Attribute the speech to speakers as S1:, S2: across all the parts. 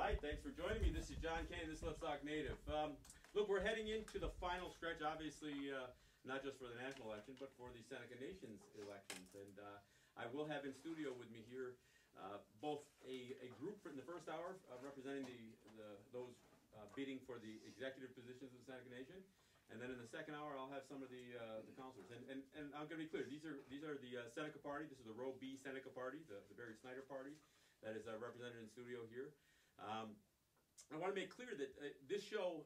S1: right, thanks for joining me. This is John Kane, this is Let's Talk Native. Look, we're heading into the final stretch, obviously, not just for the national election, but for the Seneca Nations elections. And I will have in studio with me here both a group in the first hour representing those bidding for the executive positions of the Seneca Nation. And then in the second hour, I'll have some of the councilors. And I'm going to be clear, these are the Seneca party. This is the Row B Seneca party, the Barry Snyder party that is represented in studio here. I want to make clear that this show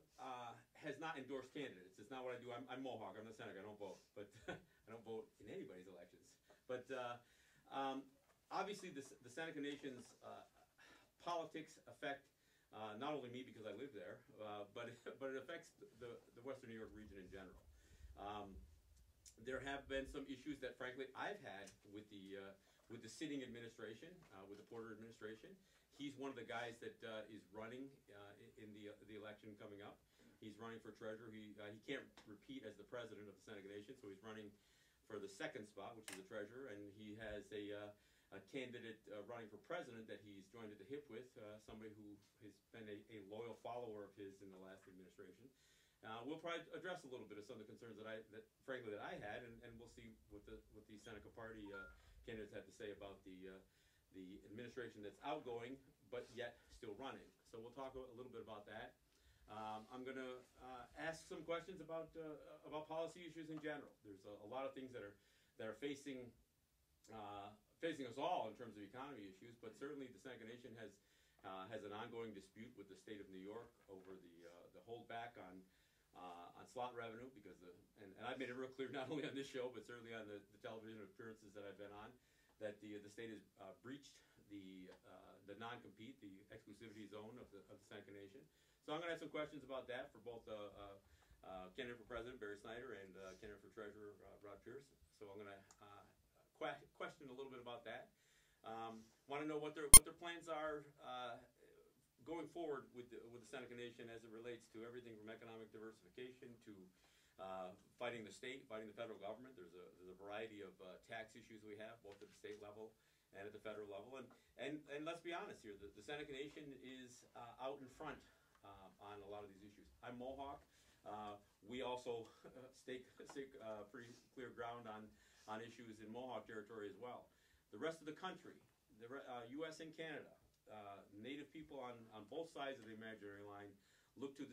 S1: has not endorsed candidates. It's not what I do. I'm Mohawk. I'm not Seneca. I don't vote. But I don't vote in anybody's elections. But obviously, the Seneca Nation's politics affect not only me because I live there, but it affects the Western New York region in general. There have been some issues that, frankly, I've had with the sitting administration, with the Porter administration. He's one of the guys that is running in the election coming up. He's running for treasurer. He can't repeat as the president of the Seneca Nation, so he's running for the second spot, which is the treasurer, and he has a candidate running for president that he's joined at the hip with, somebody who has been a loyal follower of his in the last administration. We'll probably address a little bit of some of the concerns that frankly I had, and we'll see what the Seneca Party candidates have to say about the administration that's outgoing but yet still running. So we'll talk a little bit about that. I'm going to ask some questions about policy issues in general. There's a lot of things that are facing us all in terms of economy issues, but certainly the Seneca Nation has an ongoing dispute with the state of New York over the holdback on slot revenue, because and I've made it real clear not only on this show but certainly on the television appearances that I've been on, that the state has breached the non-compete, the exclusivity zone of the Seneca Nation. So I'm going to have some questions about that for both candidate for president Barry Snyder and candidate for treasurer Rod Pierce. So I'm going to question a little bit about that. Want to know what their plans are going forward with the Seneca Nation as it relates to everything from economic diversification to fighting the state, fighting the federal government. There's a variety of tax issues we have, both at the state level and at the federal level. And let's be honest here, the Seneca Nation is out in front on a lot of these issues. I'm Mohawk. We also stake pretty clear ground on issues in Mohawk territory as well. The rest of the country, the U.S. and Canada, Native people on both sides of the imaginary line look to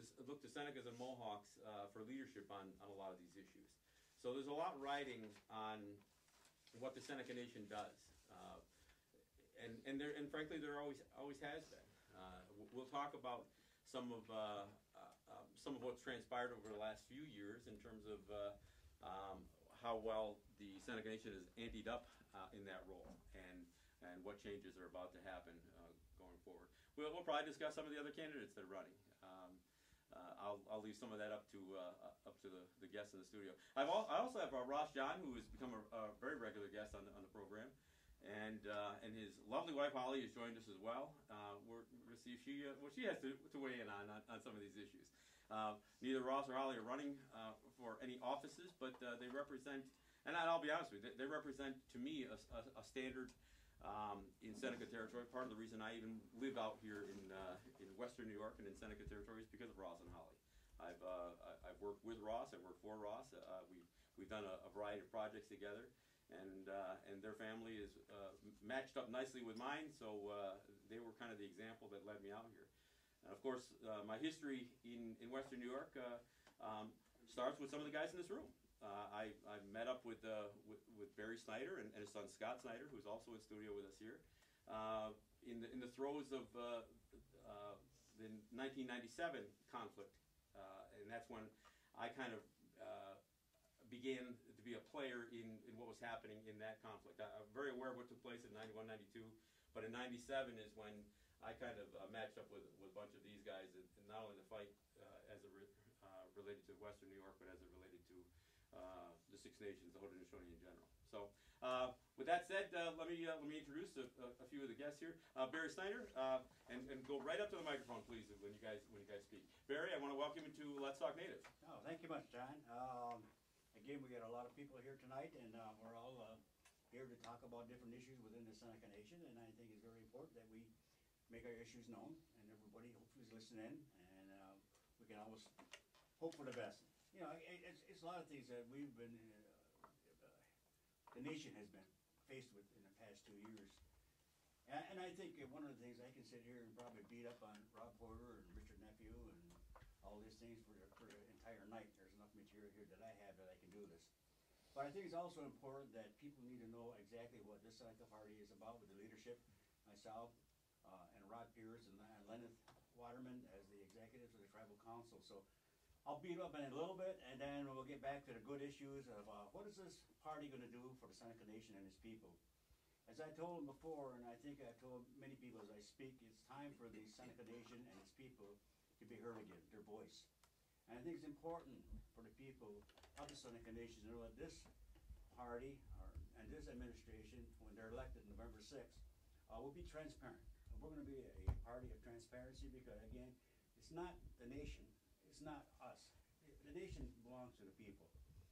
S1: Senecas and Mohawks for leadership on a lot of these issues. So there's a lot riding on what the Seneca Nation does, and frankly there always has been. We'll talk about some of what's transpired over the last few years in terms of how well the Seneca Nation is anteed up in that role, and what changes are about to happen going forward. We'll probably discuss some of the other candidates that are running. I'll leave some of that up to the guests in the studio. I also have Ross John, who has become a very regular guest on the program, and his lovely wife Holly has joined us as well. We'll see if she has to weigh in on some of these issues. Neither Ross or Holly are running for any offices, but they represent, and I'll be honest with you, they represent to me a standard in Seneca territory. Part of the reason I even live out here in Western New York and in Seneca territory is because of Ross and Holly. I've worked with Ross. I've worked for Ross. We've done a variety of projects together, and their family is matched up nicely with mine. So they were kind of the example that led me out here. And of course, my history in Western New York starts with some of the guys in this room. I met up with Barry Snyder and his son Scott Snyder, who's also in studio with us here, in the throes of the 1997 conflict, and that's when I kind of began to be a player in what was happening in that conflict. I'm very aware of what took place in 91, 92, but in 97 is when I kind of matched up with a bunch of these guys, and not only the fight as it related to Western New York, but as it related to the Six Nations, the Haudenosaunee in general. So, with that said, let me introduce a few of the guests here. Barry Snyder, and go right up to the microphone, please, when you guys speak. Barry, I want to welcome you to Let's Talk Native.
S2: Oh, thank you much, John. Again, we got a lot of people here tonight, and we're all here to talk about different issues within the Seneca Nation, and I think it's very important that we make our issues known, and everybody everybody hopefully is listening, and we can always hope for the best. You know, it's a lot of things that we've been, the nation has been faced with in the past 2 years. And I think one of the things I can sit here and probably beat up on Rob Porter and Richard Nephew and all these things for the entire night. There's enough material here that I have that I can do this. But I think it's also important that people need to know exactly what this Seneca party is about with the leadership, myself, and Rod Pierce and Lenneth Waterman as the executives of the tribal council. So I'll beat up on it a little bit, and then we'll get back to the good issues of what is this party going to do for the Seneca Nation and its people. As I told them before, and I think I've told many people as I speak, it's time for the Seneca Nation and its people to be heard again, their voice. And I think it's important for the people of the Seneca Nation to know that this party and this administration, when they're elected November 6th, will be transparent. We're going to be a party of transparency because, again, it's not the nation, it's not us. The nation belongs to the people,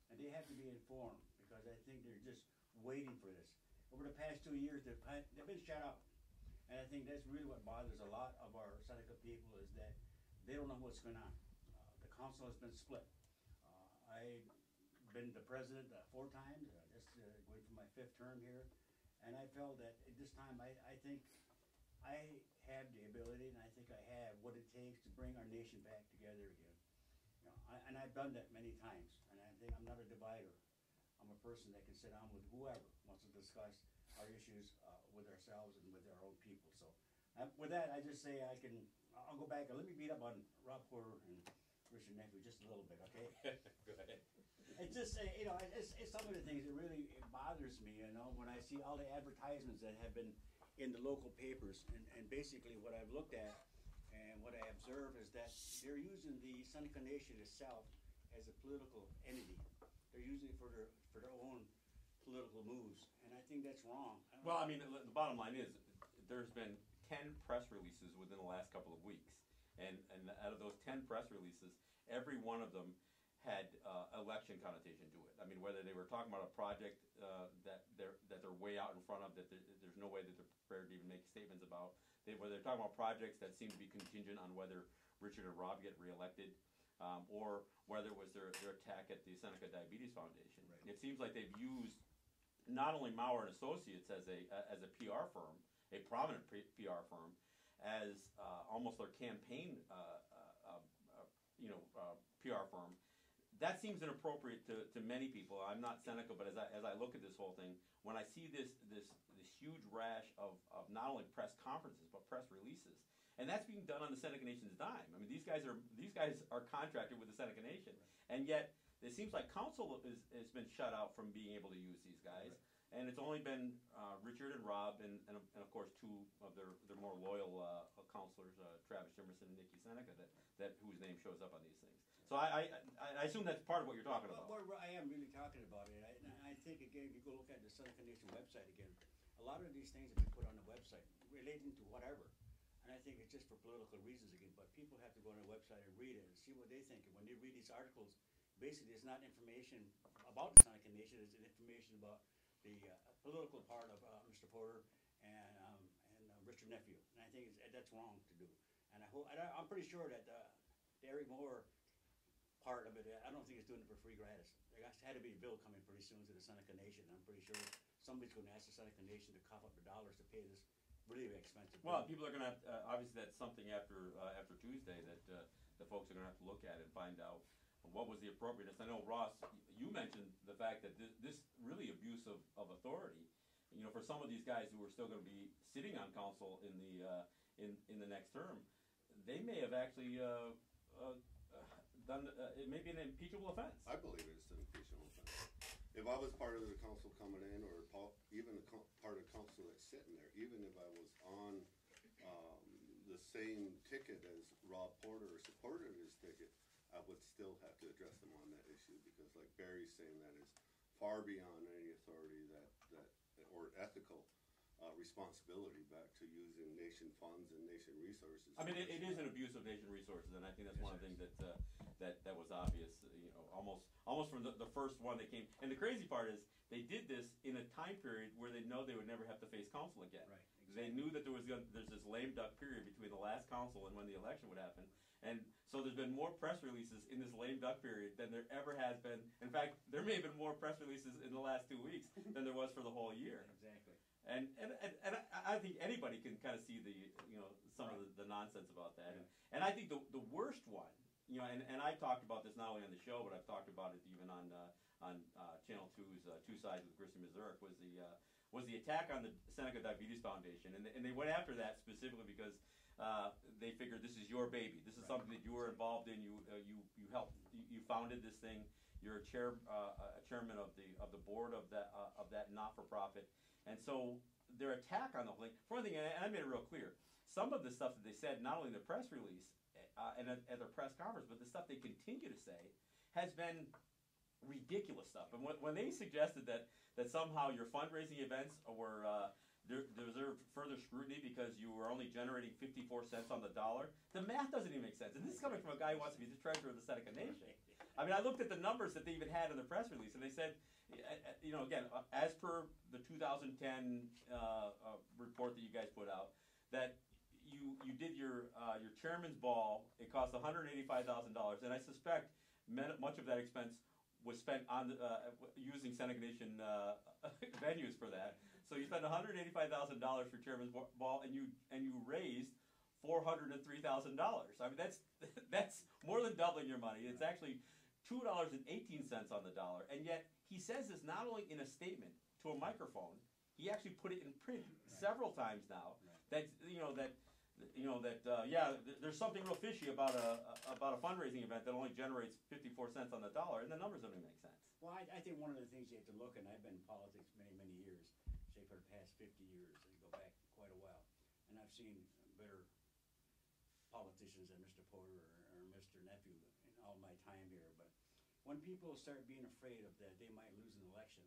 S2: and they have to be informed because I think they're just waiting for this. Over the past 2 years, they've been shut out. And I think that's really what bothers a lot of our Seneca people is that they don't know what's going on. The council has been split. I've been the president 4 times, just going for my 5th term here. And I felt that at this time, I think I have the ability and I think I have what it takes to bring our nation back together again. You know, and I've done that many times. And I think I'm not a divider. I'm a person that can sit down with whoever wants to discuss our issues with ourselves and with our own people. So with that, I just say I'll go back and let me beat up on Rob Porter and Richard Nephew just a little bit, okay?
S1: Go ahead.
S2: It's just, you know, it's some of the things that really bothers me, you know, when I see all the advertisements that have been in the local papers. And basically what I've looked at and what I observe is that they're using the Seneca Nation itself as a political entity. They're using it for their own political moves, and I think that's wrong.
S1: Well, I mean, the bottom line is there's been 10 press releases within the last couple of weeks, and out of those 10 press releases, every one of them had election connotation to it. I mean, whether they were talking about a project that they're way out in front of, that there's no way that they're prepared to even make statements about, whether they're talking about projects that seem to be contingent on whether Richard or Rob get reelected. Or whether it was their attack at the Seneca Diabetes Foundation. Right. It seems like they've used not only Maurer and Associates as a PR firm, a prominent PR firm, as almost their campaign PR firm. That seems inappropriate to many people. I'm not Seneca, but as I look at this whole thing, when I see this huge rash of not only press conferences but press releases. And that's being done on the Seneca Nation's dime. I mean, these guys are contracted with the Seneca Nation, and yet it seems like council has been shut out from being able to use these guys, right. And it's only been Richard and Rob and of course 2 of their more loyal counselors, Travis Jimerson and Nikki Seneca, that whose name shows up on these things. So I assume that's part of what you're talking about.
S2: Well, I am really talking about it. I think again, if you go look at the Seneca Nation website again, a lot of these things that we put on the website relating to whatever. And I think it's just for political reasons again, but people have to go on the website and read it and see what they think. And when they read these articles, basically it's not information about the Seneca Nation, it's information about the political part of Mr. Porter and Richard Nephew. And I think that's wrong to do. And I'm pretty sure that the Eric Moore part of it, I don't think it's doing it for free gratis. There had to be a bill coming pretty soon to the Seneca Nation. I'm pretty sure somebody's going to ask the Seneca Nation to cough up the dollars to pay this really expensive.
S1: Well, people are going to have obviously that's something after Tuesday that the folks are going to have to look at and find out what was the appropriateness. I know, Ross, you mentioned the fact that this really abuse of authority. You know, for some of these guys who are still going to be sitting on council in the next term, they may have actually done it may be an impeachable offense.
S3: I believe it's an impeachable offense. If I was part of the council coming in, or even part of the council that's sitting there, even if I was on the same ticket as Rob Porter or supported his ticket, I would still have to address them on that issue because, like Barry's saying, that is far beyond any authority that or ethical responsibility back to using nation funds and nation resources.
S1: I mean, it is an abuse of nation resources, and I think that's one of the things that was obvious. You know, almost from the first one that came. And the crazy part is they did this in a time period where they know they would never have to face council again.
S2: Right. Exactly.
S1: They knew that there's this lame duck period between the last council and when the election would happen. And so there's been more press releases in this lame duck period than there ever has been. In fact, there may have been more press releases in the last 2 weeks than there was for the whole year.
S2: Exactly.
S1: And I think anybody can kind of see some of the nonsense about that. And I think the worst one, and I talked about this not only on the show, but I've talked about it even on Channel 2's Two Sides with Christy Mazurek, was the attack on the Seneca Diabetes Foundation. And they went after that specifically because they figured this is your baby. This is something that you were involved in. You helped. You founded this thing. You're a chairman of the board of that not-for-profit. And so their attack on the whole thing. For one thing, and I made it real clear, some of the stuff that they said, not only in the press release and at their press conference, but the stuff they continue to say has been ridiculous stuff. And when they suggested that somehow your fundraising events were deserved further scrutiny because you were only generating 54 cents on the dollar, the math doesn't even make sense. And this is coming from a guy who wants to be the treasurer of the Seneca Nation. I mean, I looked at the numbers that they even had in the press release, and they said, again, as per the 2010 report that you guys put out, that you did your chairman's ball. It cost $185,000, and I suspect much of that expense was spent on using Seneca Nation venues for that. So you spent $185,000 for chairman's ball, and you raised $403,000. I mean, that's more than doubling your money. It's actually $2.18 on the dollar, and yet he says this not only in a statement to a microphone, he actually put it in print several times now. That there's something real fishy about a fundraising event that only generates 54 cents on the dollar, and the numbers don't even make sense.
S2: Well, I think one of the things you have to look, and I've been in politics many years, say for the past 50 years, I go back quite a while, and I've seen better politicians than Mr. Porter or Mr. Nephew in all my time here. But when people start being afraid of that they might lose an election,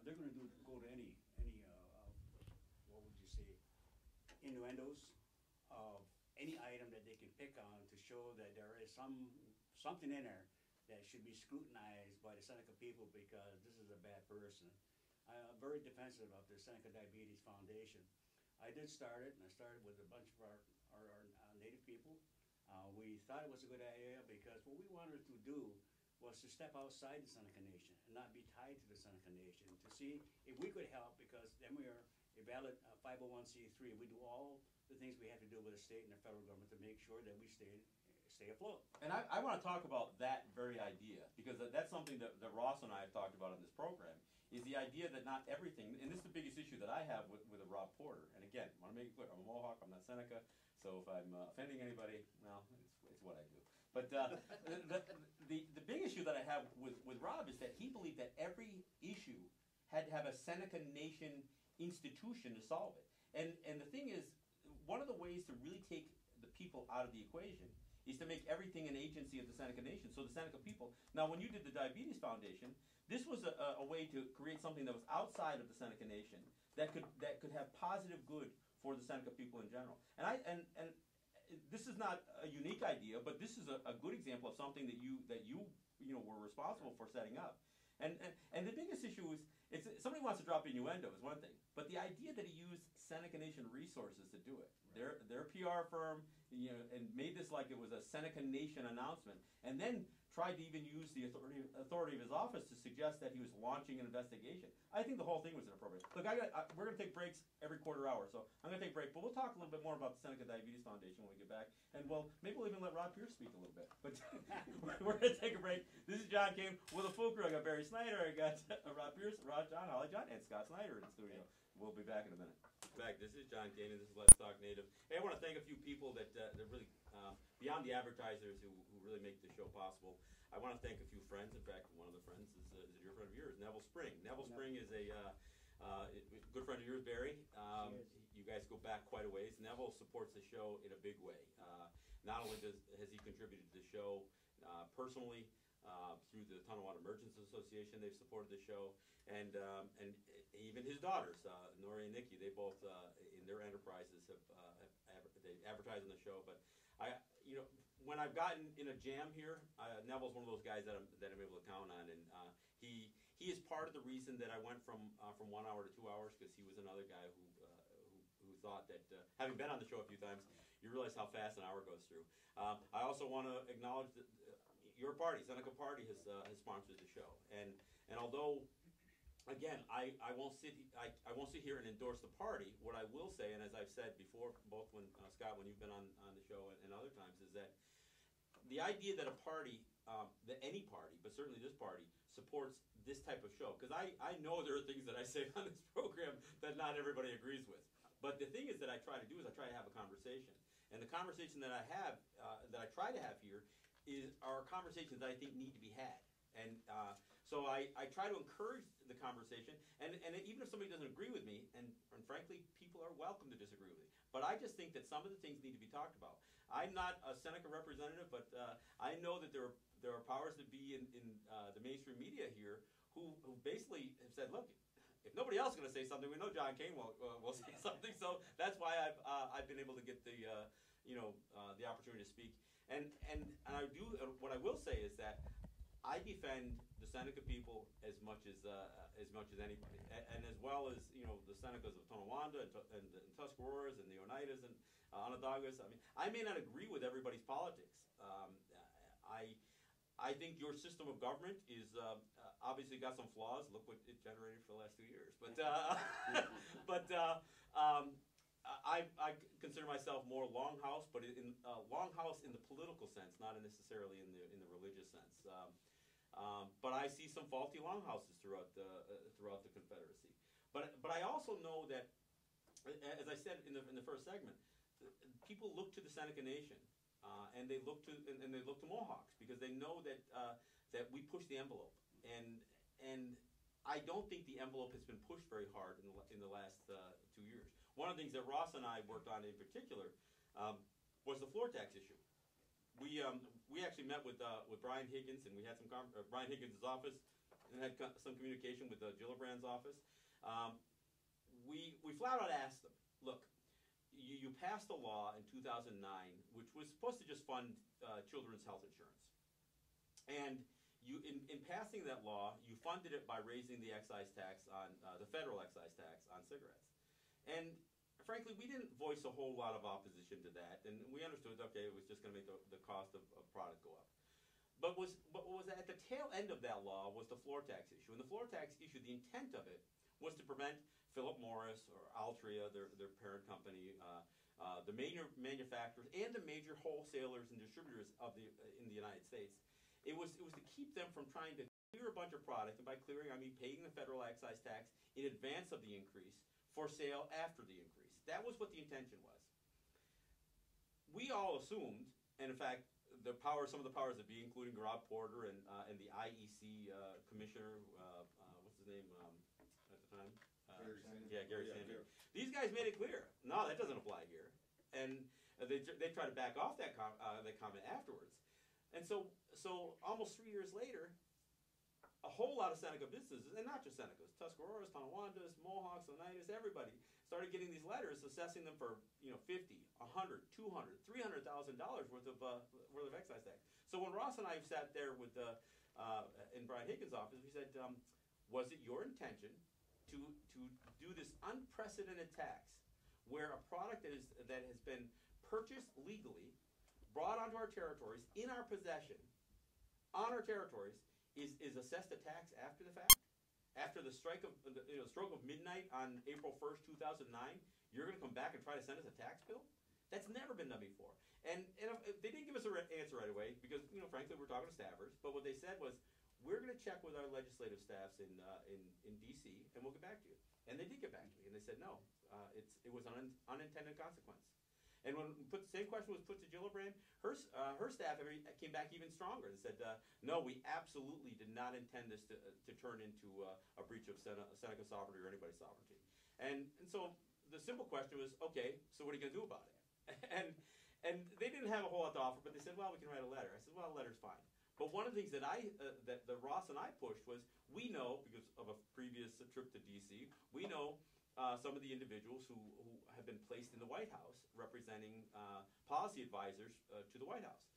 S2: they're going to go to any what would you say, innuendos of any item that they can pick on to show that there is something in there that should be scrutinized by the Seneca people because this is a bad person. I'm very defensive of the Seneca Diabetes Foundation. I did start it, and I started with a bunch of our native people. We thought it was a good idea because what we wanted to do was to step outside the Seneca Nation and not be tied to the Seneca Nation, to see if we could help, because then we are a valid 501c3. We do all the things we have to do with the state and the federal government to make sure that we stay afloat.
S1: And I want to talk about that very idea, because that's something that Ross and I have talked about in this program, is the idea that not everything, and this is the biggest issue that I have with Rob Porter. And again, I want to make it clear, I'm a Mohawk, I'm not Seneca, so if I'm offending anybody, well, it's what I do. But the big issue that I have with Rob is that he believed that every issue had to have a Seneca Nation institution to solve it. And the thing is, one of the ways to really take the people out of the equation is to make everything an agency of the Seneca Nation. So the Seneca people. Now, when you did the Diabetes Foundation, this was a way to create something that was outside of the Seneca Nation that could have positive good for the Seneca people in general. And this is not a unique idea, but this is a good example of something that you were responsible for setting up. And the biggest issue is somebody wants to drop innuendo is one thing, but the idea that he used Seneca Nation resources to do it, their PR firm, and made this like it was a Seneca Nation announcement, and then tried to even use the authority of his office to suggest that he was launching an investigation. I think the whole thing was inappropriate. Look, we're going to take breaks every quarter hour, so I'm going to take a break, but we'll talk a little bit more about the Seneca Diabetes Foundation when we get back, and maybe we'll even let Rob Pierce speak a little bit. But we're going to take a break. This is John Kane with a full crew. I got Barry Snyder, I got Rob Pierce, John, Holly John, and Scott Snyder in the studio. We'll be back in a minute. Back. This is John Kane, and this is Let's Talk Native. Hey, I want to thank a few people that really, beyond the advertisers who really make the show possible, I want to thank a few friends. In fact, one of the friends is a dear friend of yours, Neville Spring. Neville Spring is a good friend of yours, Barry. You guys go back quite a ways. Neville supports the show in a big way. Not only has he contributed to the show personally, through the Tonawanda Merchants Association, they've supported the show, and even his daughters, Nori and Nikki, they both in their enterprises they advertise on the show. But when I've gotten in a jam here, Neville's one of those guys that I'm able to count on, and he is part of the reason that I went from 1 hour to 2 hours, because he was another guy who thought that, having been on the show a few times, you realize how fast an hour goes through. I also want to acknowledge that your party, Seneca Party, has sponsored the show, and although, again, I won't sit here and endorse the party. What I will say, and as I've said before, both when Scott, when you've been on the show and other times, is that the idea that a party, that any party, but certainly this party, supports this type of show, because I know there are things that I say on this program that not everybody agrees with. But the thing is that I try to do is I try to have a conversation, and the conversation that I have, that I try to have here, are conversations that I think need to be had, and so I try to encourage the conversation, and even if somebody doesn't agree with me, and frankly, people are welcome to disagree with me, but I just think that some of the things need to be talked about. I'm not a Seneca representative, but I know that there are powers that be in the mainstream media here who basically have said, look, if nobody else is going to say something, we know John Kane will say something. So that's why I've been able to get the the opportunity to speak. And I do, what I will say is that I defend the Seneca people as much as anybody, and as well as the Senecas of Tonawanda and Tuscaroras and the Oneidas and Onondagas. I mean, I may not agree with everybody's politics. I think your system of government is obviously got some flaws. Look what it generated for the last 2 years. But I consider myself more Longhouse, but in Longhouse in the political sense, not necessarily in the religious sense. But I see some faulty Longhouses throughout the Confederacy. But I also know that, as I said in the first segment, people look to the Seneca Nation, and they look to Mohawks because they know that we push the envelope, and I don't think the envelope has been pushed very hard in the last 2 years. One of the things that Ross and I worked on in particular was the floor tax issue. We actually met with Brian Higgins, and we had Brian Higgins' office, and had some communication with Gillibrand's office. We flat out asked them, look, you passed a law in 2009 which was supposed to just fund children's health insurance, and in passing that law, you funded it by raising the excise tax on the federal excise tax on cigarettes. And frankly, we didn't voice a whole lot of opposition to that, and we understood, okay, it was just going to make the cost of product go up. But what was at the tail end of that law was the floor tax issue. And the floor tax issue, the intent of it was to prevent Philip Morris or Altria, their parent company, the major manufacturers and the major wholesalers and distributors in the United States. It was to keep them from trying to clear a bunch of product, and by clearing I mean paying the federal excise tax in advance of the increase for sale after the increase. That was what the intention was. We all assumed, and in fact, some of the powers that be, including Rob Porter and the IEC commissioner, what's his name at the time? Gary Sanders. These guys made it clear. No, that doesn't apply here, and they tried to back off that comment afterwards. And so almost 3 years later, a whole lot of Seneca businesses, and not just Senecas, Tuscaroras, Tonawandas, Mohawks, Oneidas, everybody started getting these letters assessing them for $50, $100, $200, $300,000 worth of excise tax. So when Ross and I sat there with in Brian Higgins' office, we said, was it your intention to do this unprecedented tax where a product that has been purchased legally, brought onto our territories, in our possession, on our territories, is assessed a tax after the fact? After the stroke of midnight on April 1st, 2009, you're going to come back and try to send us a tax bill? That's never been done before. And they didn't give us an answer right away because, frankly, we're talking to staffers. But what they said was, we're going to check with our legislative staffs in D.C. and we'll get back to you. And they did get back to me, and they said no, it was an unintended consequence. And when the same question was put to Gillibrand, her staff came back even stronger and said, no, we absolutely did not intend this to turn into a breach of Seneca sovereignty or anybody's sovereignty. And so the simple question was, okay, so what are you going to do about it? And they didn't have a whole lot to offer, but they said, well, we can write a letter. I said, well, a letter's fine. But one of the things that that Ross and I pushed was, we know, because of a previous trip to D.C., we know some of the individuals who have been placed in the White House representing policy advisors to the White House.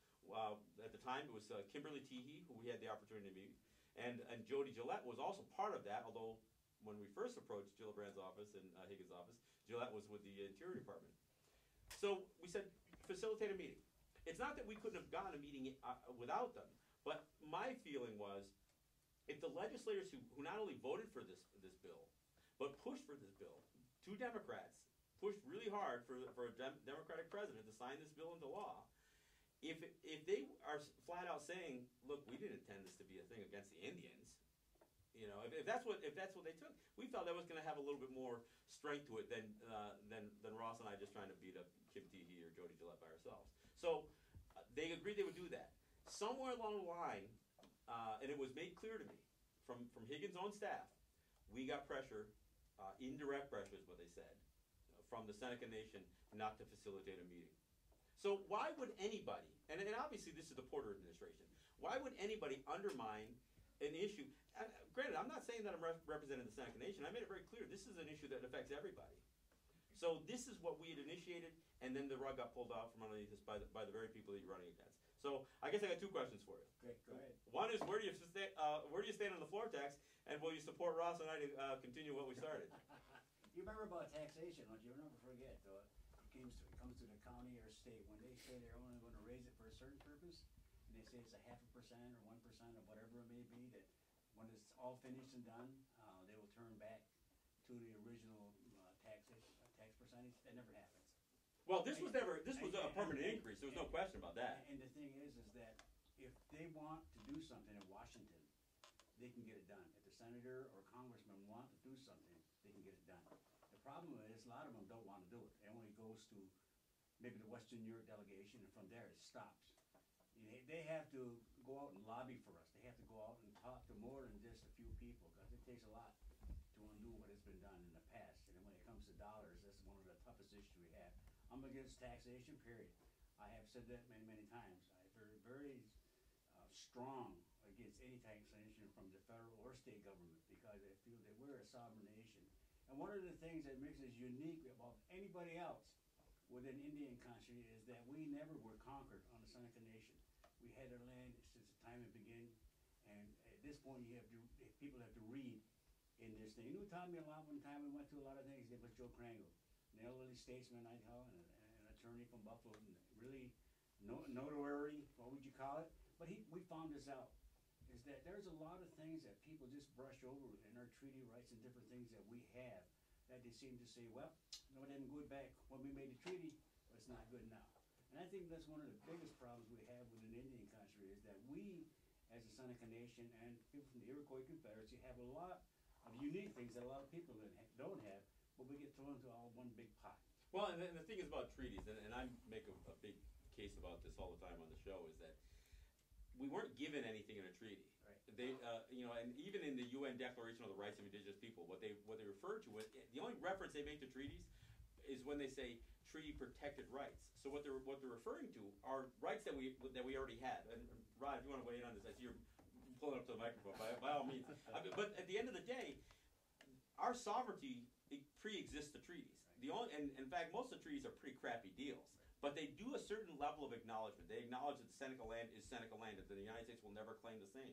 S1: At the time, it was Kimberly Teehee, who we had the opportunity to meet, and Jody Gillette was also part of that, although when we first approached Gillibrand's office and Higgins' office, Gillette was with the Interior Department. So we said, facilitate a meeting. It's not that we couldn't have gotten a meeting without them, but my feeling was, if the legislators who not only voted for this bill, but pushed for this bill, 2 Democrats pushed really hard for a Democratic president to sign this bill into law. If they are flat out saying, look, we didn't intend this to be a thing against the Indians, you know, if that's what they took, we felt that was going to have a little bit more strength to it than Ross and I just trying to beat up Kim Teehee or Jody Gillette by ourselves. So they agreed they would do that. Somewhere along the line, and it was made clear to me from Higgins' own staff, we got pressure, indirect pressure is what they said, from the Seneca Nation not to facilitate a meeting. So why would anybody, and obviously this is the Porter administration, why would anybody undermine an issue? Granted, I'm not saying that I'm representing the Seneca Nation. I made it very clear this is an issue that affects everybody. So this is what we had initiated, and then the rug got pulled out from underneath us by the very people that you're running against. So I guess I got 2 questions for you.
S2: Great, go ahead.
S1: One is, where do you stand on the floor tax, and will you support Ross and I to continue what we started?
S2: You remember about taxation, don't you? You'll never forget, though. It comes to the county or state, when they say they're only going to raise it for a certain purpose, and they say it's a 0.5% or 1% or whatever it may be, that when it's all finished and done, they will turn back to the original tax percentage. That never happens.
S1: Well, this was a permanent increase. There was no question about that.
S2: And the thing is that if they want to do something in Washington, they can get it done. If the senator or congressman want to do something, they can get it done. The problem is a lot of them don't want to do it. It only goes to maybe the Western New York delegation, and from there it stops. They have to go out and lobby for us. They have to go out and talk to more than just a few people, because it takes a lot to undo what has been done in the past. And when it comes to dollars, that's one of the toughest issues we have. I'm against taxation, period. I have said that many, many times. I'm very, very strong against any taxation from the federal or state government, because I feel that we're a sovereign nation. And one of the things that makes us unique about anybody else within Indian country is that we never were conquered on the Seneca Nation. We had our land since the time it began, and at this point people have to read in this thing. You taught me a lot one time. We went through a lot of things. There was Joe Krangle, an elderly statesman, I call, and an attorney from Buffalo, and really notoriety, what would you call it? But we found this out, is that there's a lot of things that people just brush over in our treaty rights and different things that we have, that they seem to say, well, no, it didn't go back when we made the treaty, but it's not good now. And I think that's one of the biggest problems we have within Indian country, is that we, as a Seneca Nation and people from the Iroquois Confederacy, have a lot of unique things that a lot of people don't have, but we get thrown into all one big pot.
S1: Well, and the thing is about treaties, and I make a big case about this all the time on the show, is that we weren't given anything in a treaty.
S2: Right.
S1: They, and even in the UN Declaration of the Rights of Indigenous People, what they refer to, the only reference they make to treaties is when they say treaty protected rights. So what they're referring to are rights that we already had. And Rod, if you want to weigh in on this, I see you're pulling up to the microphone. By all means. But at the end of the day, our sovereignty pre-exists the treaties. And in fact, most of the treaties are pretty crappy deals. But they do a certain level of acknowledgement. They acknowledge that Seneca land is Seneca land, that the United States will never claim the same.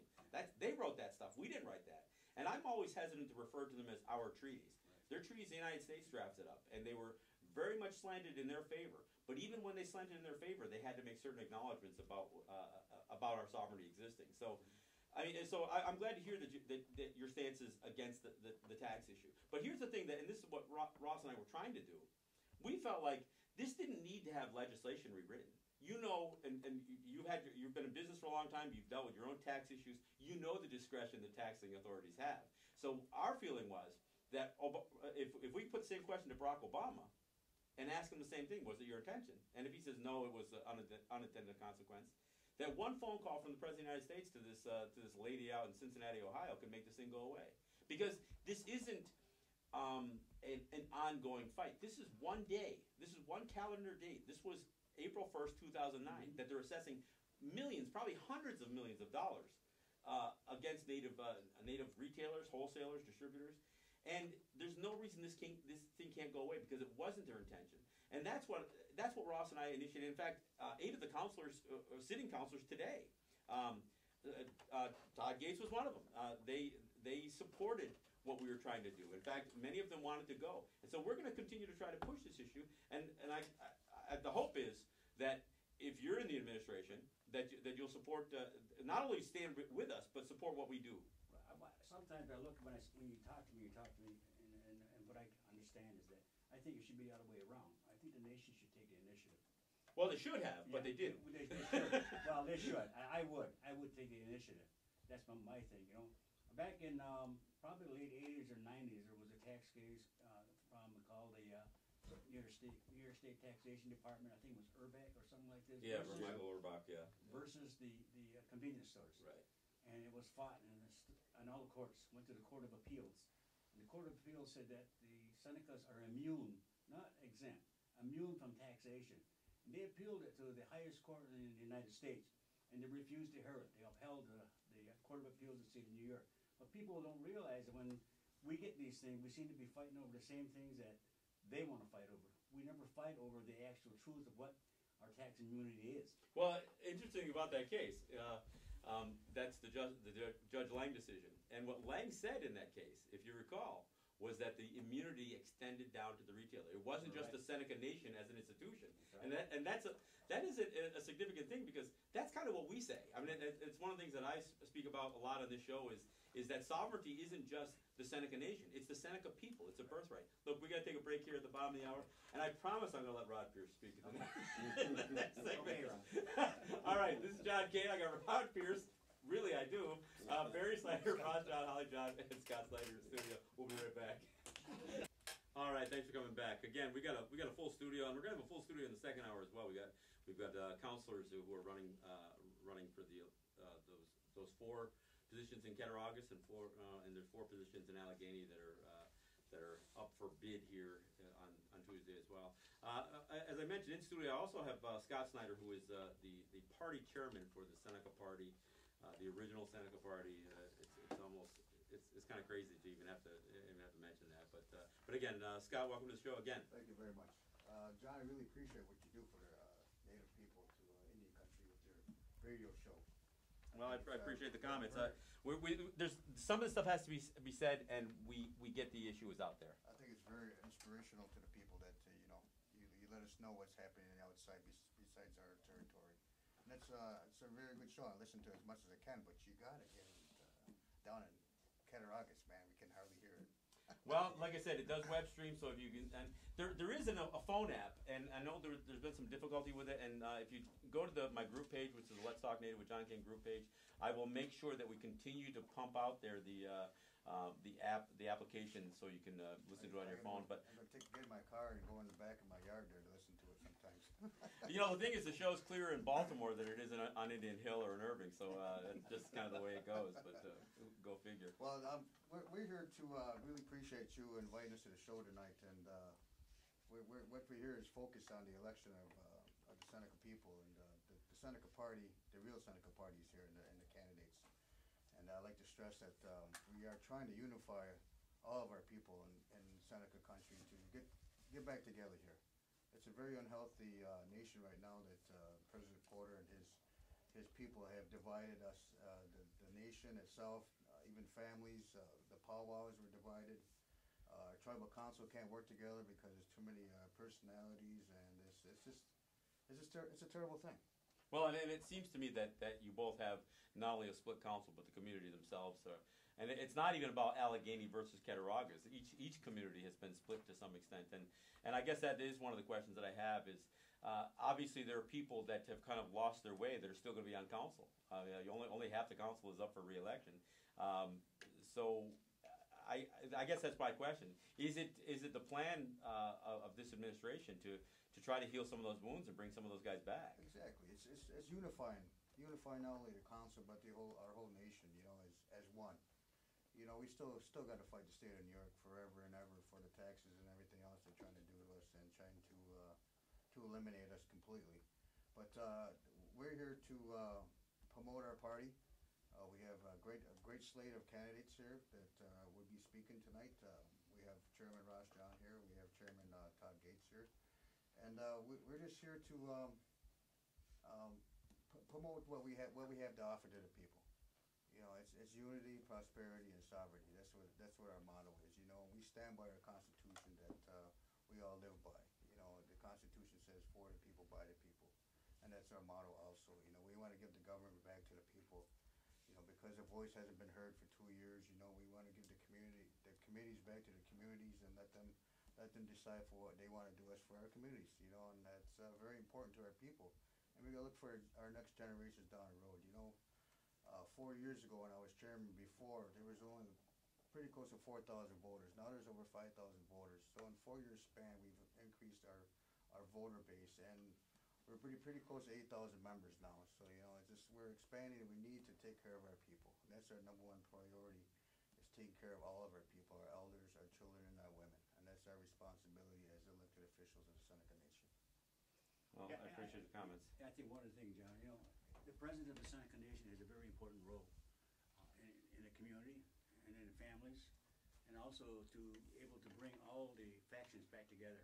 S1: They wrote that stuff. We didn't write that. And I'm always hesitant to refer to them as our treaties. They're treaties the United States drafted up, and they were very much slanted in their favor. But even when they slanted in their favor, they had to make certain acknowledgments about our sovereignty existing. So, I'm glad to hear that your stance is against the tax issue. But here's the thing, and this is what Ross and I were trying to do. We felt like this didn't need to have legislation rewritten. You know, and you've been in business for a long time. You've dealt with your own tax issues. You know the discretion the taxing authorities have. So our feeling was that if we put the same question to Barack Obama and ask him the same thing, was it your intention? And if he says no, it was an unintended consequence, that one phone call from the President of the United States to this lady out in Cincinnati, Ohio, could make this thing go away. Because this isn't an ongoing fight. This is one day. This is one calendar date. This was April 1st, 2009, that they're assessing millions, probably hundreds of millions of dollars against native retailers, wholesalers, distributors. And there's no reason this thing can't go away, because it wasn't their intention. And that's what Ross and I initiated. In fact, 8 of the sitting councilors today, Todd Gates was one of them. They supported what we were trying to do. In fact, many of them wanted to go, and so we're going to continue to try to push this issue. And the hope is that if you're in the administration, that you'll support, not only stand with us, but support what we do.
S2: Sometimes I look when you talk to me, and what I understand is that I think it should be the other way around. I think the nation should take the initiative.
S1: Well, they should have, but they didn't.
S2: They should. Well, they should. I would take the initiative. That's my thing, you know. Back in probably the late 80s or 90s, there was a tax case called the New York State Taxation Department. I think it was Urbach or something like this.
S1: Yeah, Michael Urbach, yeah.
S2: Versus the convenience stores.
S1: Right.
S2: And it was fought in all the courts. Went to the Court of Appeals. And the Court of Appeals said that the Senecas are immune, not exempt, immune from taxation. And they appealed it to the highest court in the United States, and they refused to hear it. They upheld the Court of Appeals in the state of New York. But people don't realize that when we get these things, we seem to be fighting over the same things that they want to fight over. We never fight over the actual truth of what our tax immunity is.
S1: Well, interesting about that case, that's the Judge Lang decision. And what Lang said in that case, if you recall, was that the immunity extended down to the retailer. It wasn't just the Seneca Nation as an institution. Right. And that is a significant thing, because that's kind of what we say. I mean, it's one of the things that I speak about a lot on this show is that sovereignty isn't just the Seneca Nation. It's the Seneca people. It's a birthright. Look, we got to take a break here at the bottom of the hour, and I promise I'm going to let Rod Pierce speak in the next segment.
S2: Okay, Ron.
S1: All right, this is John Kane. I got Rod Pierce. Really, I do. Barry Snyder, Ron, John, Holly, John, and Scott Snyder in the studio. We'll be right back. All right, thanks for coming back. Again, we got a full studio, and we're gonna have a full studio in the second hour as well. We've got counselors who are running for those 4 positions in Cattaraugus and there's 4 positions in Allegheny that are up for bid here on Tuesday as well. As I mentioned, in studio, I also have Scott Snyder, who is the party chairman for the Seneca Party. The original Seneca Party. It's kind of crazy to even have to mention that. But again, Scott, welcome to the show again.
S4: Thank you very much, John. I really appreciate what you do for the Native people to Indian country with your radio show.
S1: Well, I appreciate the comments. There's some of the stuff has to be said, and we get the issues out there.
S4: I think it's very inspirational to the people that you let us know what's happening outside besides our territory. And it's a very good show. I listen to it as much as I can, but you got to get it down in Cattaraugus, man. We can hardly hear it.
S1: Well, like I said, it does web stream, so if you can, and there isn't a phone app, and I know there's been some difficulty with it. And if you go to my group page, which is the Let's Talk Native with John King group page, I will make sure that we continue to pump out there the application, so you can listen to it on your phone. But
S4: I'm gonna get in my car and go in the back of my yard there to listen to it sometimes.
S1: The thing is, the show's clearer in Baltimore than it is on Indian Hill or in Irving, so it's just kind of the way it goes. But go figure.
S4: Well, we're here to really appreciate you inviting us to the show tonight, and what we hear is focused on the election of the Seneca people, and the Seneca Party, the real Seneca Party is here, and the candidates. And I'd like to stress that we are trying to unify all of our people in Seneca country to get back together here. It's a very unhealthy nation right now that President Porter and his people have divided us, the nation itself, even families. The powwows were divided. Our tribal council can't work together because there's too many personalities, and it's a terrible thing.
S1: Well, and it seems to me that you both have not only a split council, but the community themselves. And it's not even about Allegheny versus Cattaraugus. Each community has been split to some extent. And I guess that is one of the questions that I have is, obviously there are people that have kind of lost their way that are still going to be on council. Only half the council is up for re-election. So I guess that's my question. Is it the plan of this administration to try to heal some of those wounds and bring some of those guys back?
S4: Exactly. It's unifying not only the council but our whole nation. As one. We still got to fight the state of New York forever and ever for the taxes and everything else they're trying to do to us and trying to eliminate us completely. But we're here to promote our party. We have a great slate of candidates here that will be speaking tonight. We have Chairman Ross John here. We have Chairman Todd Gates here, and we're just here to promote what we have to offer to the people. it's unity, prosperity, and sovereignty. That's what our motto is. We stand by our Constitution that we all live by. The Constitution says for the people, by the people, and that's our motto also. We want to give the government back to the people. Because the voice hasn't been heard for 2 years. We want to give the committees back to the communities and let them decide for what they want to do as for our communities. And that's very important to our people. And we got to look for our next generations down the road. 4 years ago when I was chairman before, there was only pretty close to 4,000 voters. Now there's over 5,000 voters. So in 4 years span, we've increased our voter base, and we're pretty close to 8,000 members now. So we're expanding, and we need to take care of our people. That's our number one priority, is taking care of all of our people, our elders, our children, and our women. And that's our responsibility as elected officials of the Seneca Nation.
S1: Well, I appreciate the comments.
S2: I think one of the things, John, the president of the Seneca Nation has a very important role in the community and in the families, and also to able to bring all the factions back together.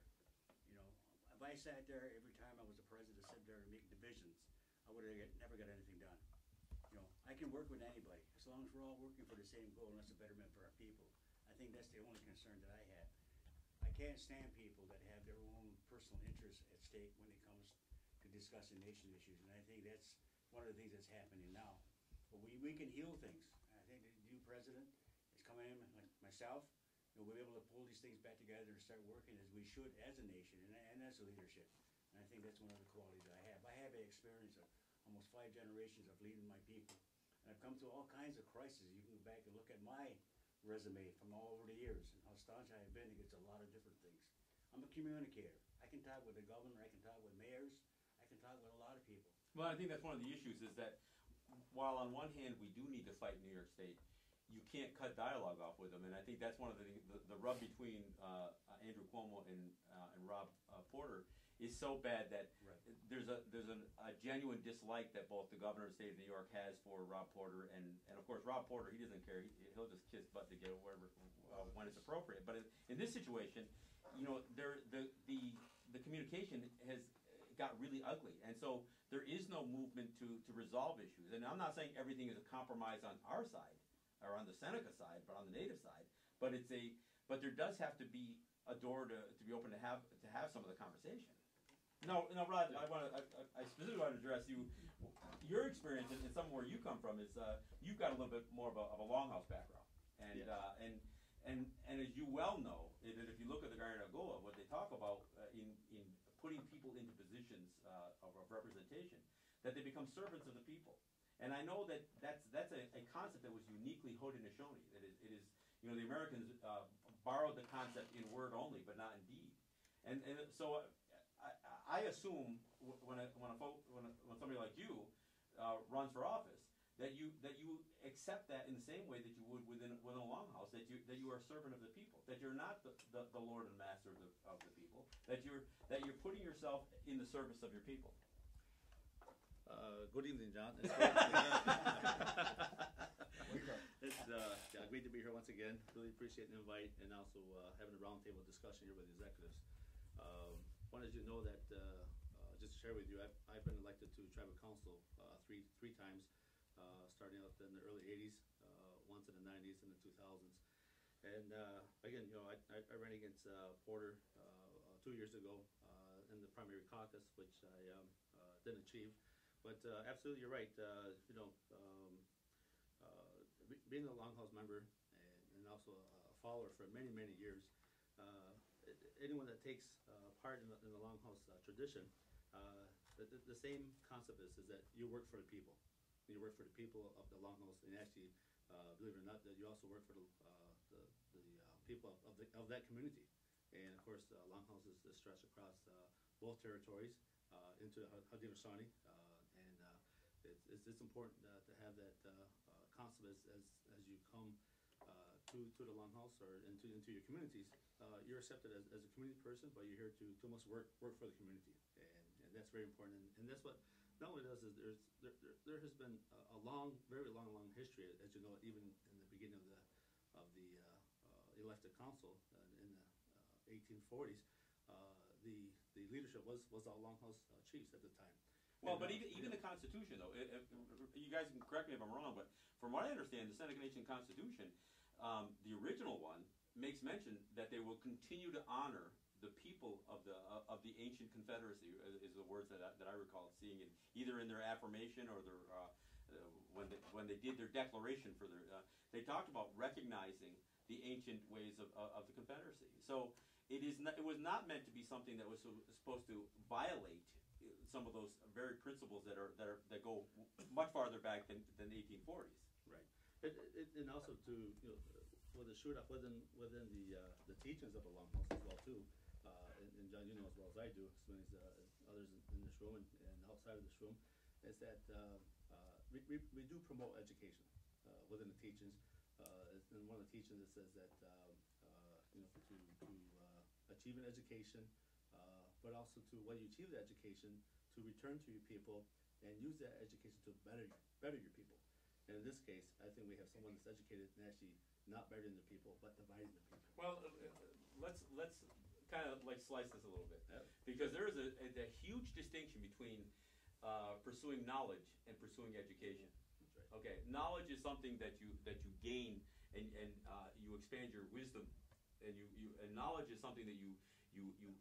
S2: If I sat there every time I was the president, sit there and make divisions, I would have never got anything done. I can work with anybody as long as we're all working for the same goal, and that's the betterment for our people. I think that's the only concern that I have. I can't stand people that have their own personal interests at stake when it comes to discussing nation issues, and I think that's one of the things that's happening now. But we can heal things. I think the new president is coming in, like myself, we'll be able to pull these things back together and start working as we should as a nation and as a leadership. And I think that's one of the qualities I have. I have an experience of almost 5 generations of leading my people. And I've come through all kinds of crises. You can go back and look at my resume from all over the years and how staunch I have been against a lot of different things. I'm a communicator. I can talk with the governor. I can talk with mayors. I can talk with a lot of people.
S1: Well, I think that's one of the issues is that while on one hand we do need to fight New York State, you can't cut dialogue off with them, and I think that's one of the rub between Andrew Cuomo and Rob Porter is so bad that
S2: Right.
S1: there's a genuine dislike that both the governor of the state of New York has for Rob Porter, and of course Rob Porter, he doesn't care, he'll just kiss butt to get wherever when it's appropriate. But in this situation, the communication has got really ugly, and so there is no movement to resolve issues. And I'm not saying everything is a compromise on our side or on the Seneca side, but on the native side. But there does have to be a door to be open to have some of the conversation. No, Rod, I specifically want to address you. Your experience and some of where you come from is you've got a little bit more of a longhouse background, and
S5: Yes.
S1: and as you well know, if you look at the Garden of Goa, what they talk about in putting people into positions of representation, that they become servants of the people. And I know that's a concept that was uniquely Haudenosaunee. That it is the Americans borrowed the concept in word only, but not in deed. And so I assume when somebody like you runs for office, that you accept that in the same way that you would within a longhouse, that you are a servant of the people, that you're not the lord and master of the people, that you're putting yourself in the service of your people.
S5: Good evening, John. It's great to be here once again. Really appreciate the invite and also having a roundtable discussion here with the executives. Wanted you to know that just to share with you, I've been elected to tribal council three times, starting out in the early '80s, once in the '90s, and the 2000s. And again, I ran against Porter 2 years ago in the primary caucus, which I didn't achieve. But absolutely, you're right. Being a longhouse member and also a follower for many, many years, anyone that takes part in the longhouse tradition, the same concept is that you work for the people. You work for the people of the longhouse, and actually, believe it or not, that you also work for the people of that community. And of course, longhouse is stretched across both territories into the Haudenosaunee. It's important to have that concept as you come to the longhouse or into your communities. You're accepted as a community person, but you're here to almost work for the community, and that's very important. And that's what not only does is there has been a very long history, as you know, even in the beginning of the elected council in the 1840s. The leadership was all longhouse chiefs at the time.
S1: Well, but even the Constitution, though, you guys can correct me if I'm wrong, but from what I understand, the Seneca Nation Constitution, the original one, makes mention that they will continue to honor the people of the ancient confederacy, is the words that I recall seeing it either in their affirmation or their when they did their declaration for their. They talked about recognizing the ancient ways of the confederacy. So it was not meant to be something that was supposed to violate some of those very principles that go much farther back than the 1840s.
S5: Right. And also to for the shoot up within the teachings of the Longhouse as well too. And John, you know as well as I do, as many as others in this room and outside of this room, is that we do promote education within the teachings. And one of the teachings it says that to achieve an education, but also to when you achieve the education, to return to your people and use that education to better your people. And in this case, I think we have someone that's educated and actually not bettering the people, but dividing the people.
S1: Well, let's kind of like slice this a little bit,
S5: Yep.
S1: because there is a huge distinction between pursuing knowledge and pursuing education.
S5: That's right.
S1: Okay, knowledge is something that you gain and you expand your wisdom, and and knowledge is something that you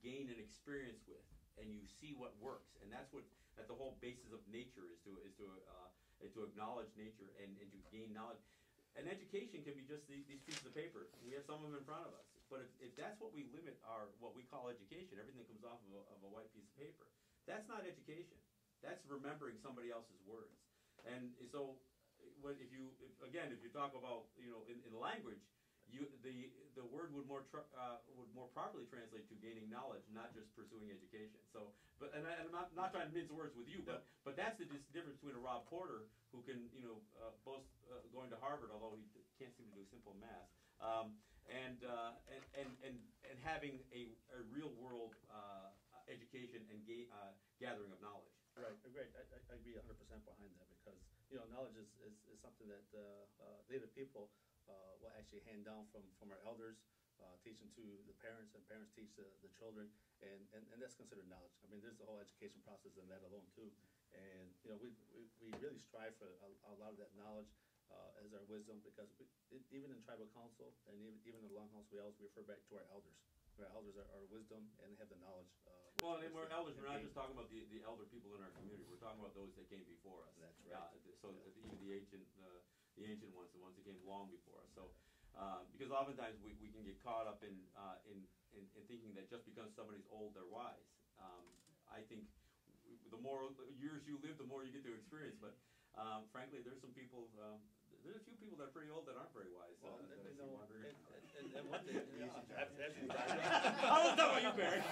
S1: gain an experience with, and you see what works, and that's the whole basis of nature is to acknowledge nature and to gain knowledge. And education can be just these pieces of paper. We have some of them in front of us, but if that's what we limit what we call education, everything that comes off of a white piece of paper, that's not education. That's remembering somebody else's words. And so, if you talk about in language, the word would more properly translate to gaining knowledge, not just pursuing education. So, and I'm not trying to mince words with you, but that's the difference between a Rob Porter who can boast going to Harvard, although he can't seem to do simple math, and having a real world education and gathering of knowledge.
S5: Right, great. I agree 100% behind that because knowledge is something that Native people will actually hand down from our elders, teaching to the parents, and parents teach the children, and that's considered knowledge. I mean, there's the whole education process in that alone too, and we really strive for a lot of that knowledge as our wisdom, because even in tribal council and even in the Longhouse, we always refer back to our elders. Our elders are wisdom and have the knowledge.
S1: Well, and we're elders. We're not just talking about the elder people in our community. We're talking about those that came before us.
S5: That's right.
S1: So even the ancient ones, the ones that came long before us. So because oftentimes we can get caught up in thinking that just because somebody's old, they're wise. I think the more years you live, the more you get to experience. But frankly, there's some people. There's a few people that are pretty old that aren't very wise.
S5: Well,
S1: that I see wandering.
S5: and one thing,
S1: I was talking about you, Barry.
S2: I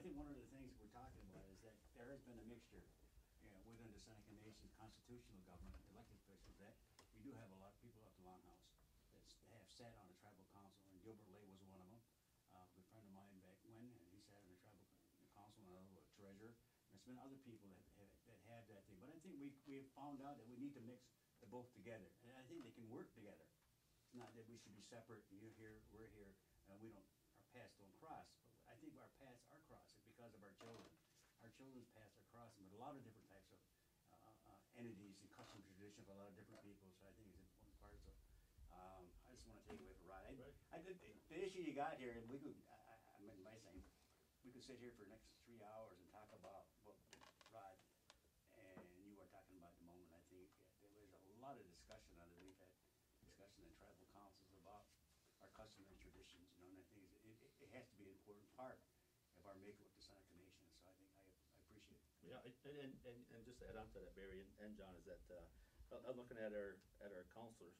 S2: think one of the things we're talking about is that there has been a mixture, within the Seneca Nation's constitutional government, elected officials, that we do have a lot of people at the Longhouse that have sat on the tribal council, and Gilbert Lay was one of them. A good friend of mine back when, and he sat on the tribal council, and another treasurer. There's been other people that have that thing, but I think we have found out that we need to mix the both together, and I think they can work together. It's not that we should be separate. You're here, we're here, and our paths don't cross. But I think our paths are crossing because of our children. Our children's paths are crossing with a lot of different types of entities and customs tradition of a lot of different people. So I think it's an important part. So I just want to take away from Rod. The issue you got here, and we could, I'm by saying, we could sit here for the next 3 hours and talk about what Rod and you were talking about at the moment. I think there was a lot of discussion on it. We've had discussion in tribal councils about our customs and traditions, and I think it has to be an important part of our makeup with the Seneca Nation. So I think I appreciate it.
S5: Yeah, and just to add on to that, Barry and John, is that I'm looking at our counselors.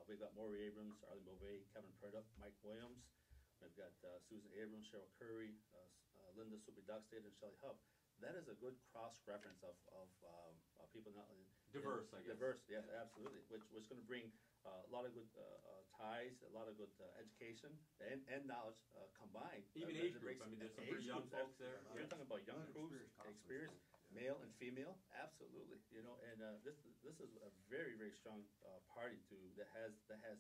S5: We've got Maury Abrams, Arlene Beauvais, Kevin Purdup, Mike Williams. We've got Susan Abrams, Cheryl Curry, Linda Superdugstad, and Shelley Hubb. That is a good cross-reference of people not
S1: Diverse, I guess.
S5: Diverse, yes, absolutely. Which going to bring a lot of good ties, a lot of good education and knowledge combined.
S1: Even age group. I mean, there's some pretty young folks there.
S5: You're talking about young crews, experience, male and female, absolutely. And this is a very, very strong party that has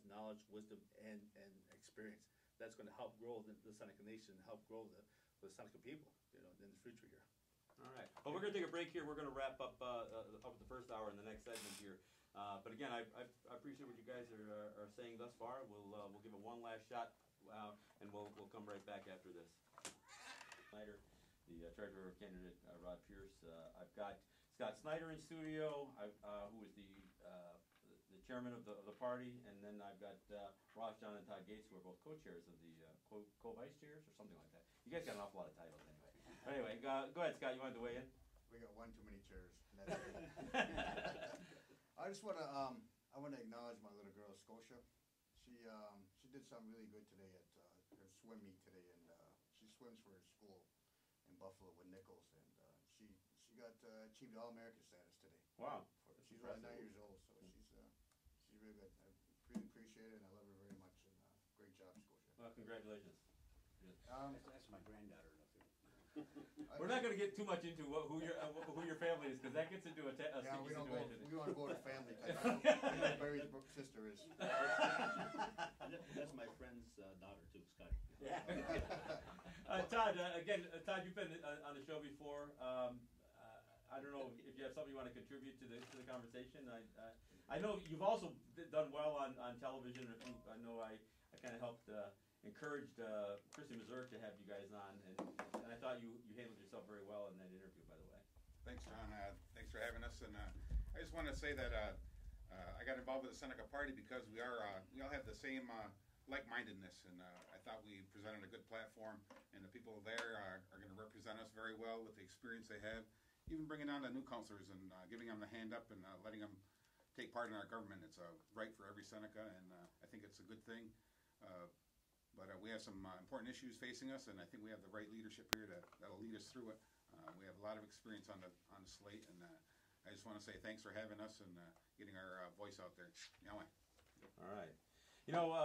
S5: knowledge, wisdom, and experience. That's going to help grow the Seneca Nation, help grow the Seneca people, in the future here.
S1: All right. Well, we're going to take a break here. We're going to wrap up up the first hour in the next segment here. But again, I appreciate what you guys are saying thus far. We'll give it one last shot, and we'll come right back after this. Snyder, the treasurer candidate, Rod Pierce. I've got Scott Snyder in studio, who is the chairman of the party, and then I've got Ross, John, and Todd Gates, who are both co-chairs of the co-vice chairs or something like that. You guys got an awful lot of titles anyway. But anyway, go ahead, Scott. You wanted to weigh in?
S4: We got one too many chairs. And that's it. I just want to acknowledge my little girl, Scotia. She did something really good today at her swim meet today, and she swims for her school in Buffalo with Nichols, and she got achieved All-American status today.
S1: Wow.
S4: She's only 9 years old, so she's really good. I really appreciate it, and I love her very much. And great job, Scotia.
S1: Well, congratulations.
S2: That's my granddaughter.
S1: We're not going to get too much into who your family is, because that gets into a
S4: yeah,
S1: sticky situation.
S4: We want to go to family. I know Barry's sister is.
S5: That's my friend's daughter too, Scotty.
S2: Yeah.
S1: Todd, Todd, you've been on the show before. I don't know if you have something you want to contribute to the conversation. I know you've also done well on television. I know I kind of helped encouraged Christy Mazurk to have you guys on, and I thought you handled yourself very well in that interview, by the way.
S6: Thanks, John. Thanks for having us. And I just want to say that I got involved with the Seneca Party because we all have the same like-mindedness, and I thought we presented a good platform, and the people there are going to represent us very well with the experience they have, even bringing on the new councilors and giving them the hand up and letting them take part in our government. It's a right for every Seneca, and I think it's a good thing. But we have some important issues facing us, and I think we have the right leadership here that'll lead us through it. We have a lot of experience on the slate, and I just want to say thanks for having us and getting our voice out there. Yahweh.
S1: All right. You know,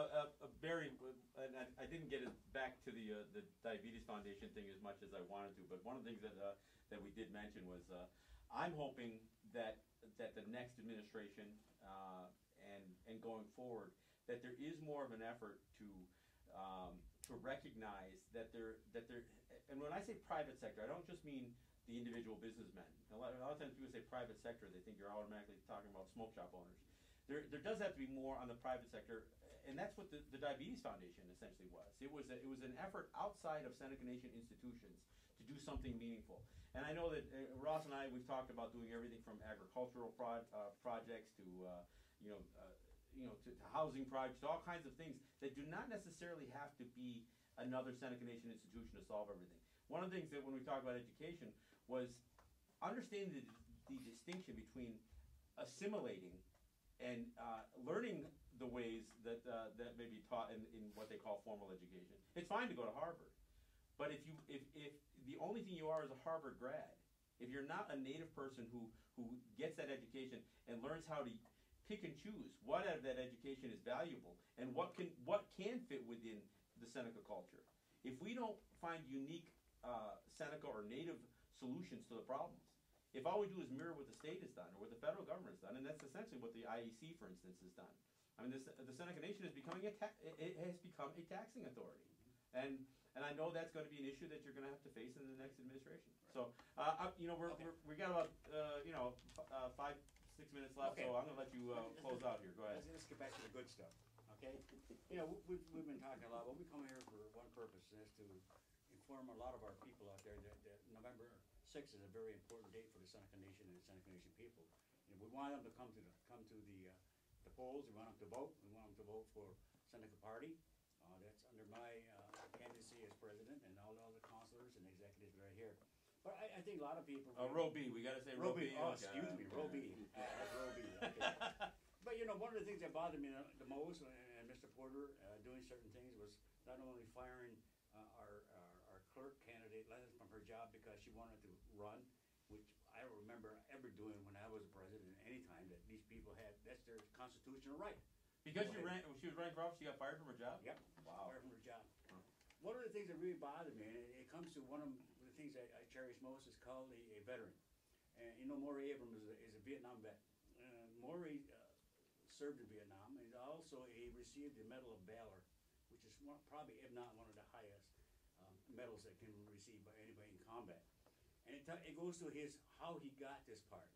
S1: Barry, and I didn't get it back to the Diabetes Foundation thing as much as I wanted to, but one of the things that we did mention was I'm hoping that the next administration and going forward, that there is more of an effort to recognize that there, and when I say private sector, I don't just mean the individual businessmen. A lot of times people say private sector, they think you're automatically talking about smoke shop owners. There does have to be more on the private sector, and that's what the Diabetes Foundation essentially was. It was an effort outside of Seneca Nation institutions to do something meaningful. And I know that Ross and I, we've talked about doing everything from agricultural projects to to housing projects, to all kinds of things that do not necessarily have to be another Seneca Nation institution to solve everything. One of the things that when we talk about education was understanding the distinction between assimilating and learning the ways that may be taught in what they call formal education. It's fine to go to Harvard, but if the only thing you are is a Harvard grad, if you're not a native person who gets that education and learns how to pick and choose what out of that education is valuable and what can fit within the Seneca culture. If we don't find unique Seneca or native solutions to the problems, if all we do is mirror what the state has done or what the federal government has done, and that's essentially what the IEC, for instance, has done. I mean, the Seneca Nation is becoming it has become a taxing authority, and I know that's going to be an issue that you're going to have to face in the next administration. So, we got about 5-6 minutes left,
S2: Okay.
S1: so I'm going to let you close out here. Go ahead.
S2: Let's get back to the good stuff, okay? You know, we've been talking a lot, but we come here for one purpose, and that's to inform a lot of our people out there that November 6th is a very important date for the Seneca Nation and the Seneca Nation people. And we want them to come to the polls. We want them to vote. We want them to vote for Seneca Party. That's under my candidacy as president, and all the other councilors and executives that are here. But I think a lot of people.
S1: Row B. We got to say row B.
S2: Oh, excuse me, row B. Row B. Okay. But one of the things that bothered me the most, and Mr. Porter doing certain things, was not only firing our clerk candidate from her job because she wanted to run, which I don't remember ever doing when I was president. Any time that these people that's their constitutional right.
S1: Because she was running for office, she got fired from her job?
S2: Yep.
S1: Wow.
S2: Fired from her job. One of the things that really bothered me, and it comes to one of the things I cherish most, is called a veteran. And Maury Abrahms is a Vietnam vet. Maury served in Vietnam, and received the Medal of Valor, which is probably, if not one of the highest medals that can be received by anybody in combat. And it goes to how he got this part.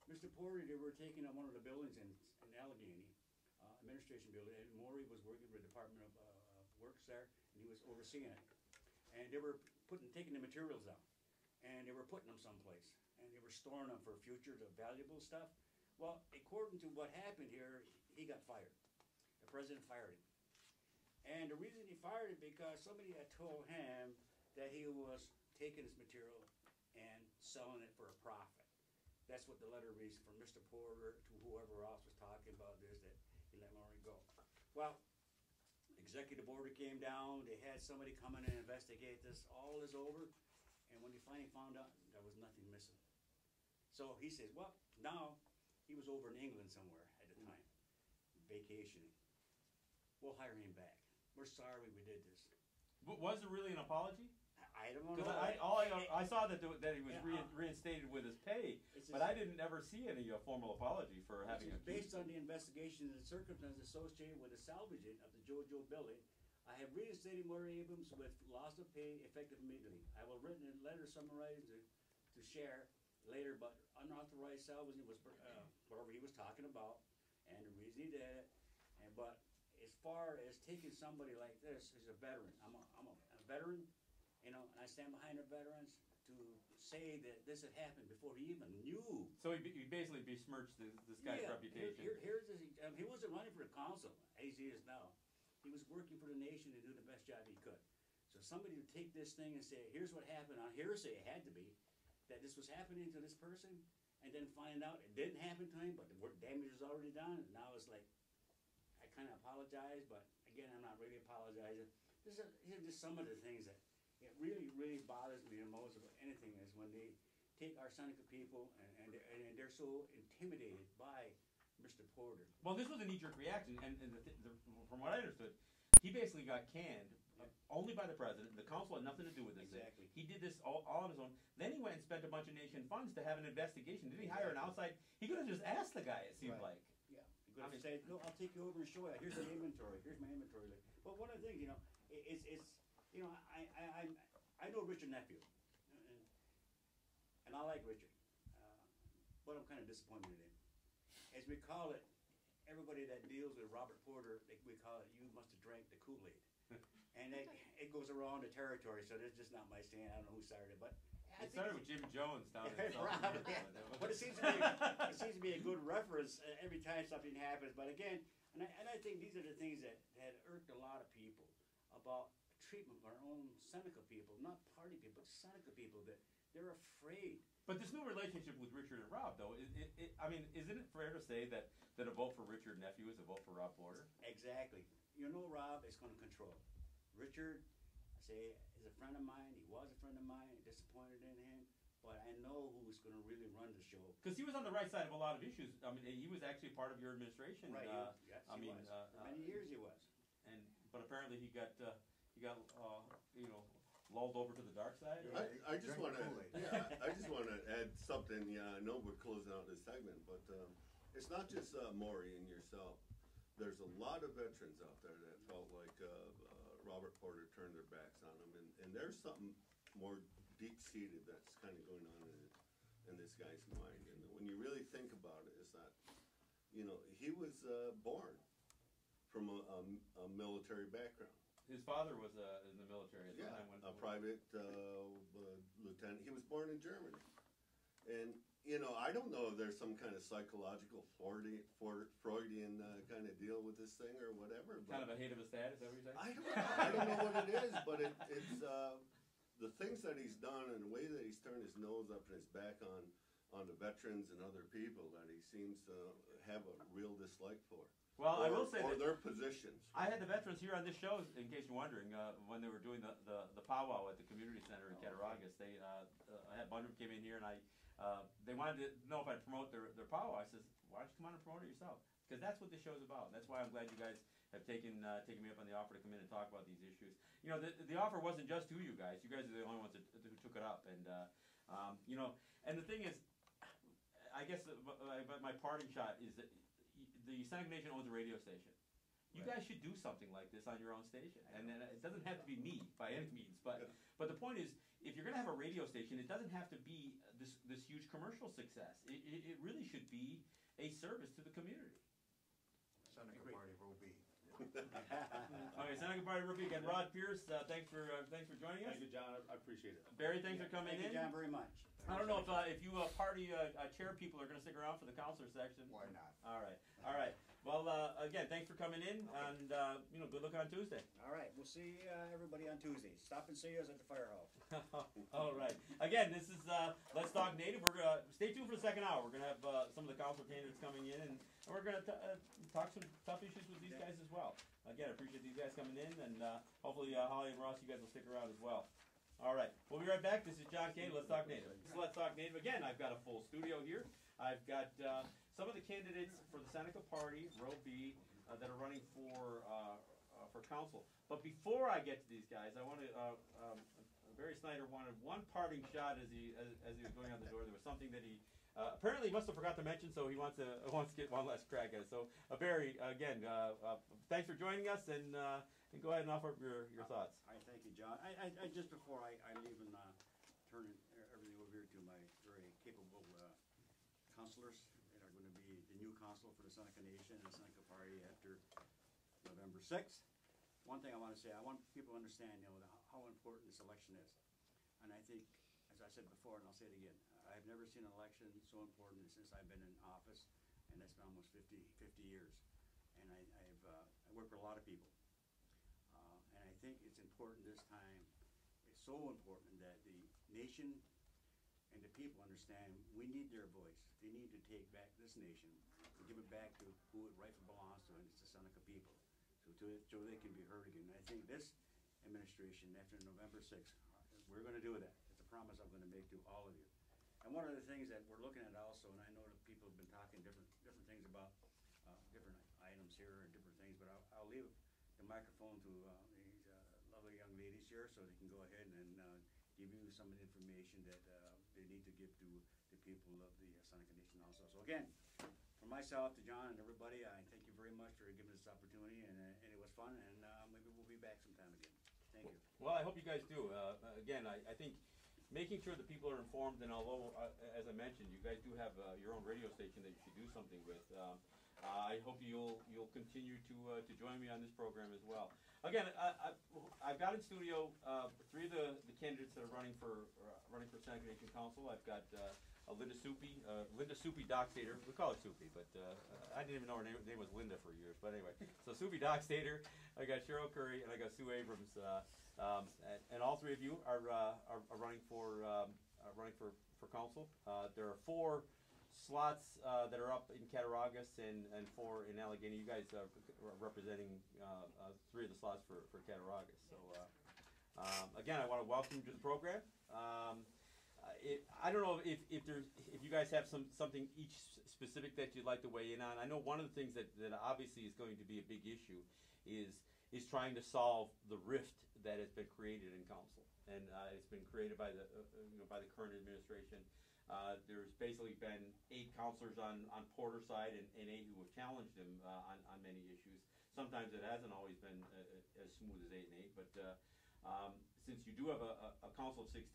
S2: Mr. Porter, they were taking on one of the buildings in Allegheny, administration building, and Maury was working for the Department of Works there, and he was overseeing it. And they were taking the materials down, and they were putting them someplace, and they were storing them for future valuable stuff. Well, according to what happened here, he got fired. The president fired him. And the reason he fired him because somebody had told him that he was taking his material and selling it for a profit. That's what the letter reads from Mr. Porter to whoever else was talking about this, that he let Maury go. Well, executive order came down, they had somebody come in and investigate this, all is over, and when he finally found out, there was nothing missing. So he says, well, now, he was over in England somewhere at the time, vacationing. We'll hire him back. We're sorry we did this.
S1: But was there really an apology?
S2: I don't know.
S1: Because I saw that he was reinstated with his pay, but I didn't ever see any formal apology for having a
S2: based on the investigation and the circumstances associated with the salvaging of the JoJo building. I have reinstated Maury Abrams with loss of pay effective immediately. I will written a letter summarized to share later, but unauthorized salvaging was whatever he was talking about, and the reason he did it. But as far as taking somebody like this, he's a veteran. I'm a veteran, and I stand behind the veterans to say that this had happened before he even knew.
S1: So he basically besmirched this guy's reputation.
S2: Here's this, he wasn't running for the council as he is now. He was working for the nation to do the best job he could. So somebody would take this thing and say, here's what happened on hearsay, it had to be, that this was happening to this person, and then find out it didn't happen to him, but the damage was already done, and now it's like, I kind of apologize, but again, I'm not really apologizing. These are just some of the things that it really, really bothers me the most about anything is when they take our Seneca people and they're so intimidated by Mr. Porter.
S1: Well, this was a knee-jerk reaction, and from what I understood, he basically got canned only by the president. The council had nothing to do with this.
S2: Exactly.
S1: He did this all on his own. Then he went and spent a bunch of nation funds to have an investigation. Didn't he hire an outside? He could have just asked the guy, it seemed like.
S2: Yeah. He could have said, no, I'll take you over and show you. Here's the inventory. Here's my inventory. But one of the things, I know Richard Nephew, and I like Richard, but I'm kind of disappointed in him. As we call it, everybody that deals with Robert Porter, we call it, you must have drank the Kool-Aid. And it goes around the territory, so that's just not my stand. I don't know who started it, but
S1: It started with Jim Jones down in
S2: But it seems to be a good reference every time something happens. But again, and I think these are the things that had irked a lot of people about treatment of our own Seneca people, not party people, Seneca people, that they're afraid.
S1: But this new relationship with Richard and Rob, though, isn't it fair to say that a vote for Richard Nephew is a vote for Rob Porter?
S2: Exactly. Rob is going to control. Richard, I say, is a friend of mine. He was a friend of mine. Disappointed in him, but I know who's going to really run the show.
S1: Because he was on the right side of a lot of issues. I mean, he was actually part of your administration.
S2: Right. Yes, he was. For many years he was.
S1: But apparently he got lulled over to the dark side. Or?
S3: I just want to add something. Yeah, I know we're closing out this segment, but it's not just Maury and yourself. There's a lot of veterans out there that felt like Robert Porter turned their backs on him, and there's something more deep-seated that's kind of going on in this guy's mind. And when you really think about it, is that he was born from a military background.
S1: His father was in the military at the time.
S3: A private lieutenant. He was born in Germany. And, I don't know if there's some kind of psychological Freudian kind of deal with this thing or whatever. But
S1: kind of a hate of a status, is that what you're saying?
S3: I don't know what it is, but it's the things that he's done and the way that he's turned his nose up and his back on the veterans and other people that he seems to have a real dislike for.
S1: Well, I will say that
S3: their positions.
S1: I had the veterans here on this show, in case you're wondering, when they were doing the powwow at the community center in Cattaraugus. They I had a bunch of them came in here, and they wanted to know if I'd promote their powwow. I says, why don't you come on and promote it yourself? Because that's what this show's about. And that's why I'm glad you guys have taken me up on the offer to come in and talk about these issues. The offer wasn't just to you guys. You guys are the only ones who took it up. And and the thing is, I guess my parting shot is that the Seneca Nation owns a radio station, you guys should do something like this on your own station. And then it doesn't have to be me by any means, but the point is, if you're going to have a radio station, it doesn't have to be this huge commercial success. It really should be a service to the community.
S4: Seneca Party, Row B.
S1: Okay, Seneca Party Rookie again. Rod Pierce, thanks for joining us.
S5: Thank you, John. I appreciate it.
S1: Barry, thanks for coming
S2: Thank
S1: in.
S2: you, John, very much.
S1: I don't know if you party chair people are going to stick around for the counselor section.
S4: Why not?
S1: All right. Well, again, thanks for coming in, and good luck on Tuesday.
S2: All right, we'll see everybody on Tuesday. Stop and see us at the firehouse.
S1: All right. Again, this is Let's Talk Native. We're gonna stay tuned for the second hour. We're gonna have some of the council candidates coming in, and we're gonna talk some tough issues with these guys as well. Again, I appreciate these guys coming in, and hopefully Holly and Ross, you guys will stick around as well. All right, we'll be right back. This is John Kane. Let's Talk Native. This is Let's Talk Native. Again, I've got a full studio here. I've got some of the candidates for the Seneca Party, Row B, that are running for council. But before I get to these guys, I want to. Barry Snyder wanted one parting shot as he was going out the door. There was something that he apparently must have forgot to mention, so he wants to get one last crack at it. So Barry, again, thanks for joining us, and go ahead and offer up your thoughts.
S2: All right, thank you, John. I just before I leave and turn everything over here to my very capable councilors that are going to be the new council for the Seneca Nation and the Seneca Party after November 6th. One thing I want to say, I want people to understand, how important this election is. And I think, as I said before, and I'll say it again, I've never seen an election so important since I've been in office, and that's been almost 50 years. And I work with a lot of people. And I think it's important this time, it's so important that the nation and the people understand we need their voice. They need to take back this nation and give it back to who it rightfully belongs to, and it's the Seneca people. So they can be heard again. And I think this administration, after November 6th, we're going to do that. It's a promise I'm going to make to all of you. And one of the things that we're looking at also, and I know that people have been talking different things about different items here and different things, but I'll leave the microphone to these lovely young ladies here so they can go ahead and give you some of the information that they need to give to the people of the Seneca Nation also. So again, from myself to John and everybody, I thank you very much for giving us this opportunity, and it was fun, and maybe we'll be back sometime again. Thank you.
S1: Well, I hope you guys do. Again, I think making sure that people are informed, and although, as I mentioned, you guys do have your own radio station that you should do something with, I hope you'll continue to join me on this program as well. Again, I've got in studio three of the candidates that are running for Seneca Nation Council. I've got Linda Soupy Dockstader. We call her Soupy, but I didn't even know her name was Linda for years. But anyway, so Soupy Dockstader. I got Cheryl Curry, and I got Sue Abrahms. And all three of you are running for council. There are 4 slots that are up in Cattaraugus and 4 in Allegheny. You guys are representing 3 of the slots for Cattaraugus. So again, I want to welcome you to the program. I don't know if you guys have something each specific that you'd like to weigh in on. I know one of the things that obviously is going to be a big issue is trying to solve the rift that has been created in council, and it's been created by the current administration. There's basically been 8 councilors on Porter's side and 8 who have challenged him on many issues. Sometimes it hasn't always been as smooth as 8 and 8, but since you do have a council of 16,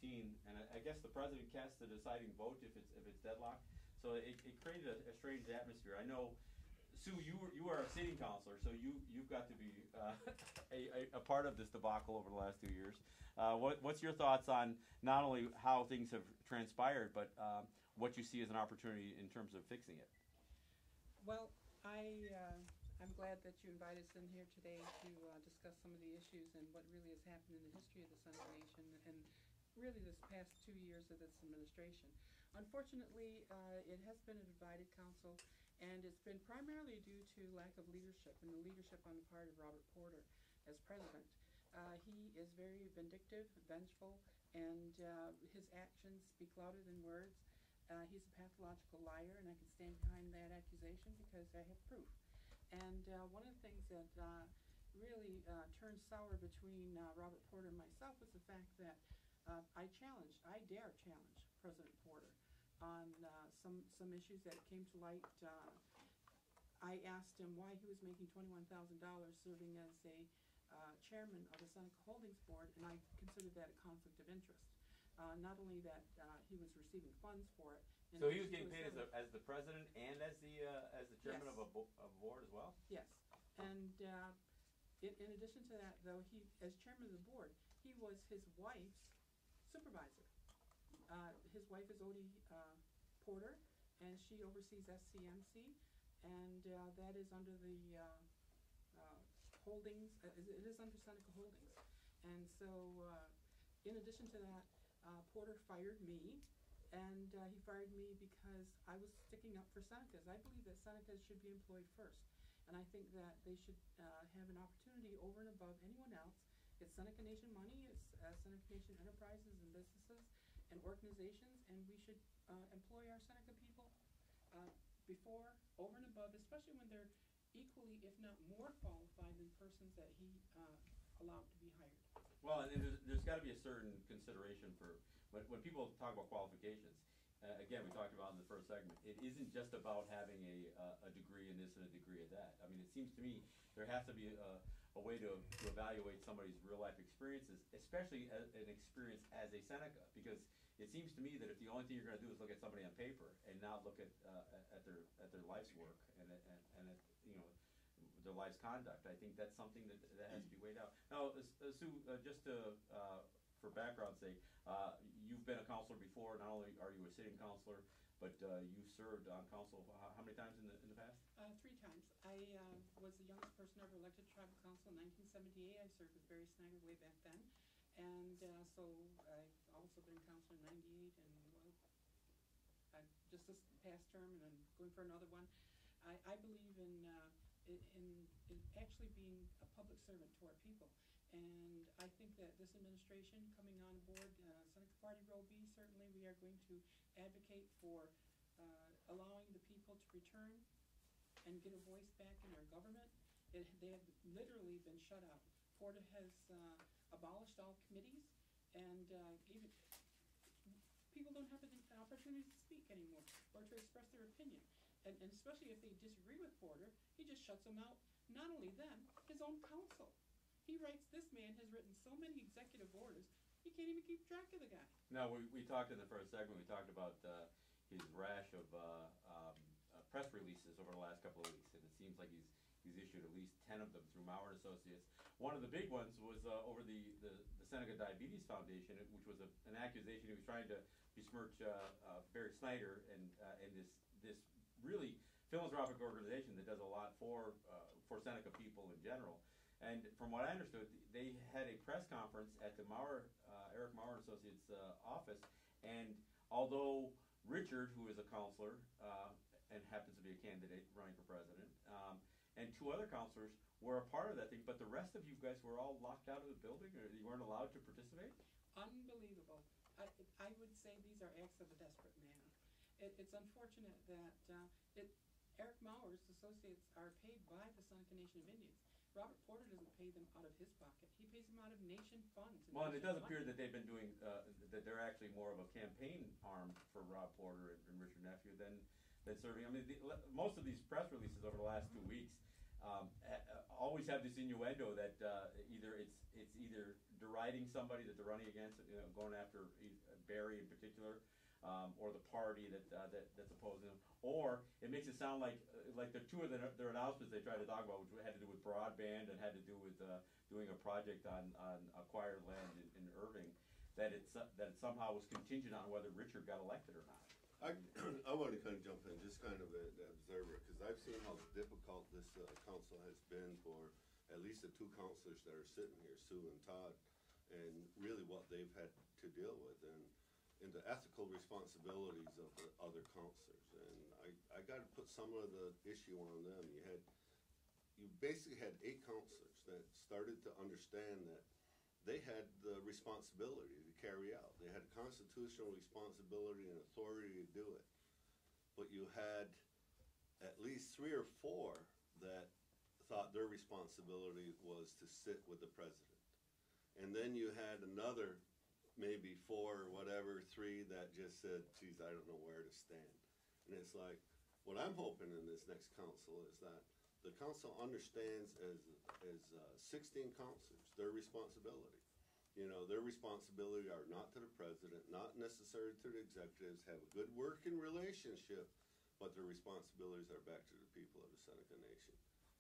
S1: and I guess the president casts the deciding vote if it's deadlocked, so it created a strange atmosphere. I know, Sue, you are a sitting councilor, so you've got to be a part of this debacle over the last 2 years. What's your thoughts on not only how things have transpired, but what you see as an opportunity in terms of fixing it?
S7: Well, I'm glad that you invited us in here today to discuss some of the issues and what really has happened in the history of the Seneca Nation and really this past 2 years of this administration. Unfortunately, it has been a divided council, and it's been primarily due to lack of leadership, and the leadership on the part of Robert Porter as president. He is very vindictive, vengeful, and his actions speak louder than words. He's a pathological liar, and I can stand behind that accusation because I have proof. And one of the things that really turned sour between Robert Porter and myself was the fact that I dare challenge President Porter on some issues that came to light. I asked him why he was making $21,000 serving as a chairman of the Seneca Holdings Board, and I considered that a conflict of interest. Not only that he was receiving funds for it.
S1: So he was getting paid as the president and as the chairman
S7: Yes.
S1: of a board as well?
S7: Yes, and in addition to that, though, he, as chairman of the board, he was his wife's supervisor. His wife is Odie Porter, and she oversees SCMC, and that is under the holdings, it is under Seneca Holdings. And so, in addition to that, Porter fired me, and he fired me because I was sticking up for Senecas. I believe that Senecas should be employed first, and I think that they should have an opportunity over and above anyone else. It's Seneca Nation money, it's Seneca Nation enterprises and businesses and organizations, and we should employ our Seneca people before, over and above, especially when they're equally, if not more qualified than persons that he allowed to be hired.
S1: Well, and there's got to be a certain consideration for, when people talk about qualifications, again, we talked about in the first segment, it isn't just about having a degree in this and a degree of that. I mean, it seems to me there has to be a way to evaluate somebody's real life experiences, especially an experience as a Seneca, because it seems to me that if the only thing you're going to do is look at somebody on paper and not look at their life's work and at, you know, their life's conduct, I think that's something that has to be weighed out. Now, Sue, just to for background's sake, you've been a counselor before. Not only are you a sitting counselor, but you've served on council how many times in the past?
S7: 3 times. I was the youngest person ever elected to tribal council in 1978. I served with Barry Snyder way back then. And so I've also been counselor in 98, and well, just this past term, and I'm going for another one. I believe in actually being a public servant to our people. And I think that this administration coming on board, Seneca Party Row B, certainly we are going to advocate for allowing the people to return and get a voice back in our government. They have literally been shut out. Porter has abolished all committees, and even people don't have an opportunity to speak anymore or to express their opinion. And especially if they disagree with Porter, he just shuts them out. Not only them, his own counsel. He writes, this man has written so many executive orders, he can't even keep track of the guy.
S1: No, we talked in the first segment, we talked about his rash of press releases over the last couple of weeks, and it seems like he's issued at least 10 of them through Maurer and Associates. One of the big ones was over the Seneca Diabetes Foundation, which was an accusation he was trying to besmirch Barry Snyder and this really philanthropic organization that does a lot for Seneca people in general. And from what I understood, they had a press conference at the Eric Maurer and Associates office, and although Richard, who is a counselor and happens to be a candidate running for president, and 2 other counselors were a part of that thing, but the rest of you guys were all locked out of the building, or you weren't allowed to participate?
S7: Unbelievable. I would say these are acts of a desperate man. It's unfortunate that Eric Maurer's associates are paid by the Seneca Nation of Indians. Robert Porter doesn't pay them out of his pocket. He pays them out of nation funds.
S1: Well, and it does appear that they've been doing, that they're actually more of a campaign arm for Rob Porter and Richard Nephew than serving. I mean, most of these press releases over the last 2 weeks always have this innuendo that it's either deriding somebody that they're running against, going after Barry in particular, or the party that's opposing them, or it makes it sound like the 2 of their announcements they tried to talk about, which had to do with broadband and had to do with doing a project on acquired land in Irving, that it somehow was contingent on whether Richard got elected or not.
S3: I want to kind of jump in, just kind of an observer, because I've seen how difficult this council has been for at least the 2 counselors that are sitting here, Sue and Todd, and really what they've had to deal with, and the ethical responsibilities of the other counselors. And I got to put some of the issue on them. You basically had 8 counselors that started to understand that they had the responsibility to carry out. They had a constitutional responsibility and authority to do it. But you had at least 3 or 4 that thought their responsibility was to sit with the president. And then you had another maybe 4 or whatever, 3 that just said, geez, I don't know where to stand. And it's like, what I'm hoping in this next council is that the council understands as 16 councilors, their responsibility. You know, their responsibility are not to the president, not necessarily to the executives, have a good working relationship, but their responsibilities are back to the people of the Seneca Nation.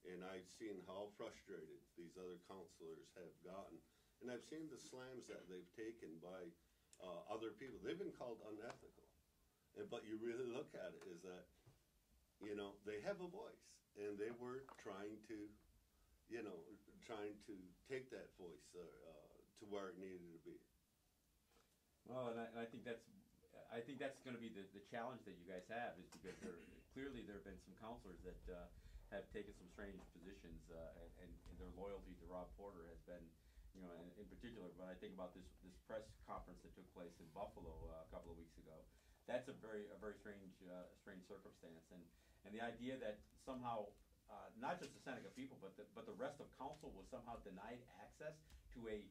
S3: And I've seen how frustrated these other councilors have gotten. And I've seen the slams that they've taken by other people. They've been called unethical. But you really look at it is that, you know, they have a voice. And they were trying to, you know, take that voice to where it needed to be.
S1: Well, and I think that's going to be the challenge that you guys have, is because clearly there have been some counselors that have taken some strange positions, and their loyalty to Rob Porter has been, you know, in particular. When I think about this press conference that took place in Buffalo a couple of weeks ago, that's a very strange circumstance, and the idea that somehow not just the Seneca people, but the rest of council was somehow denied access to a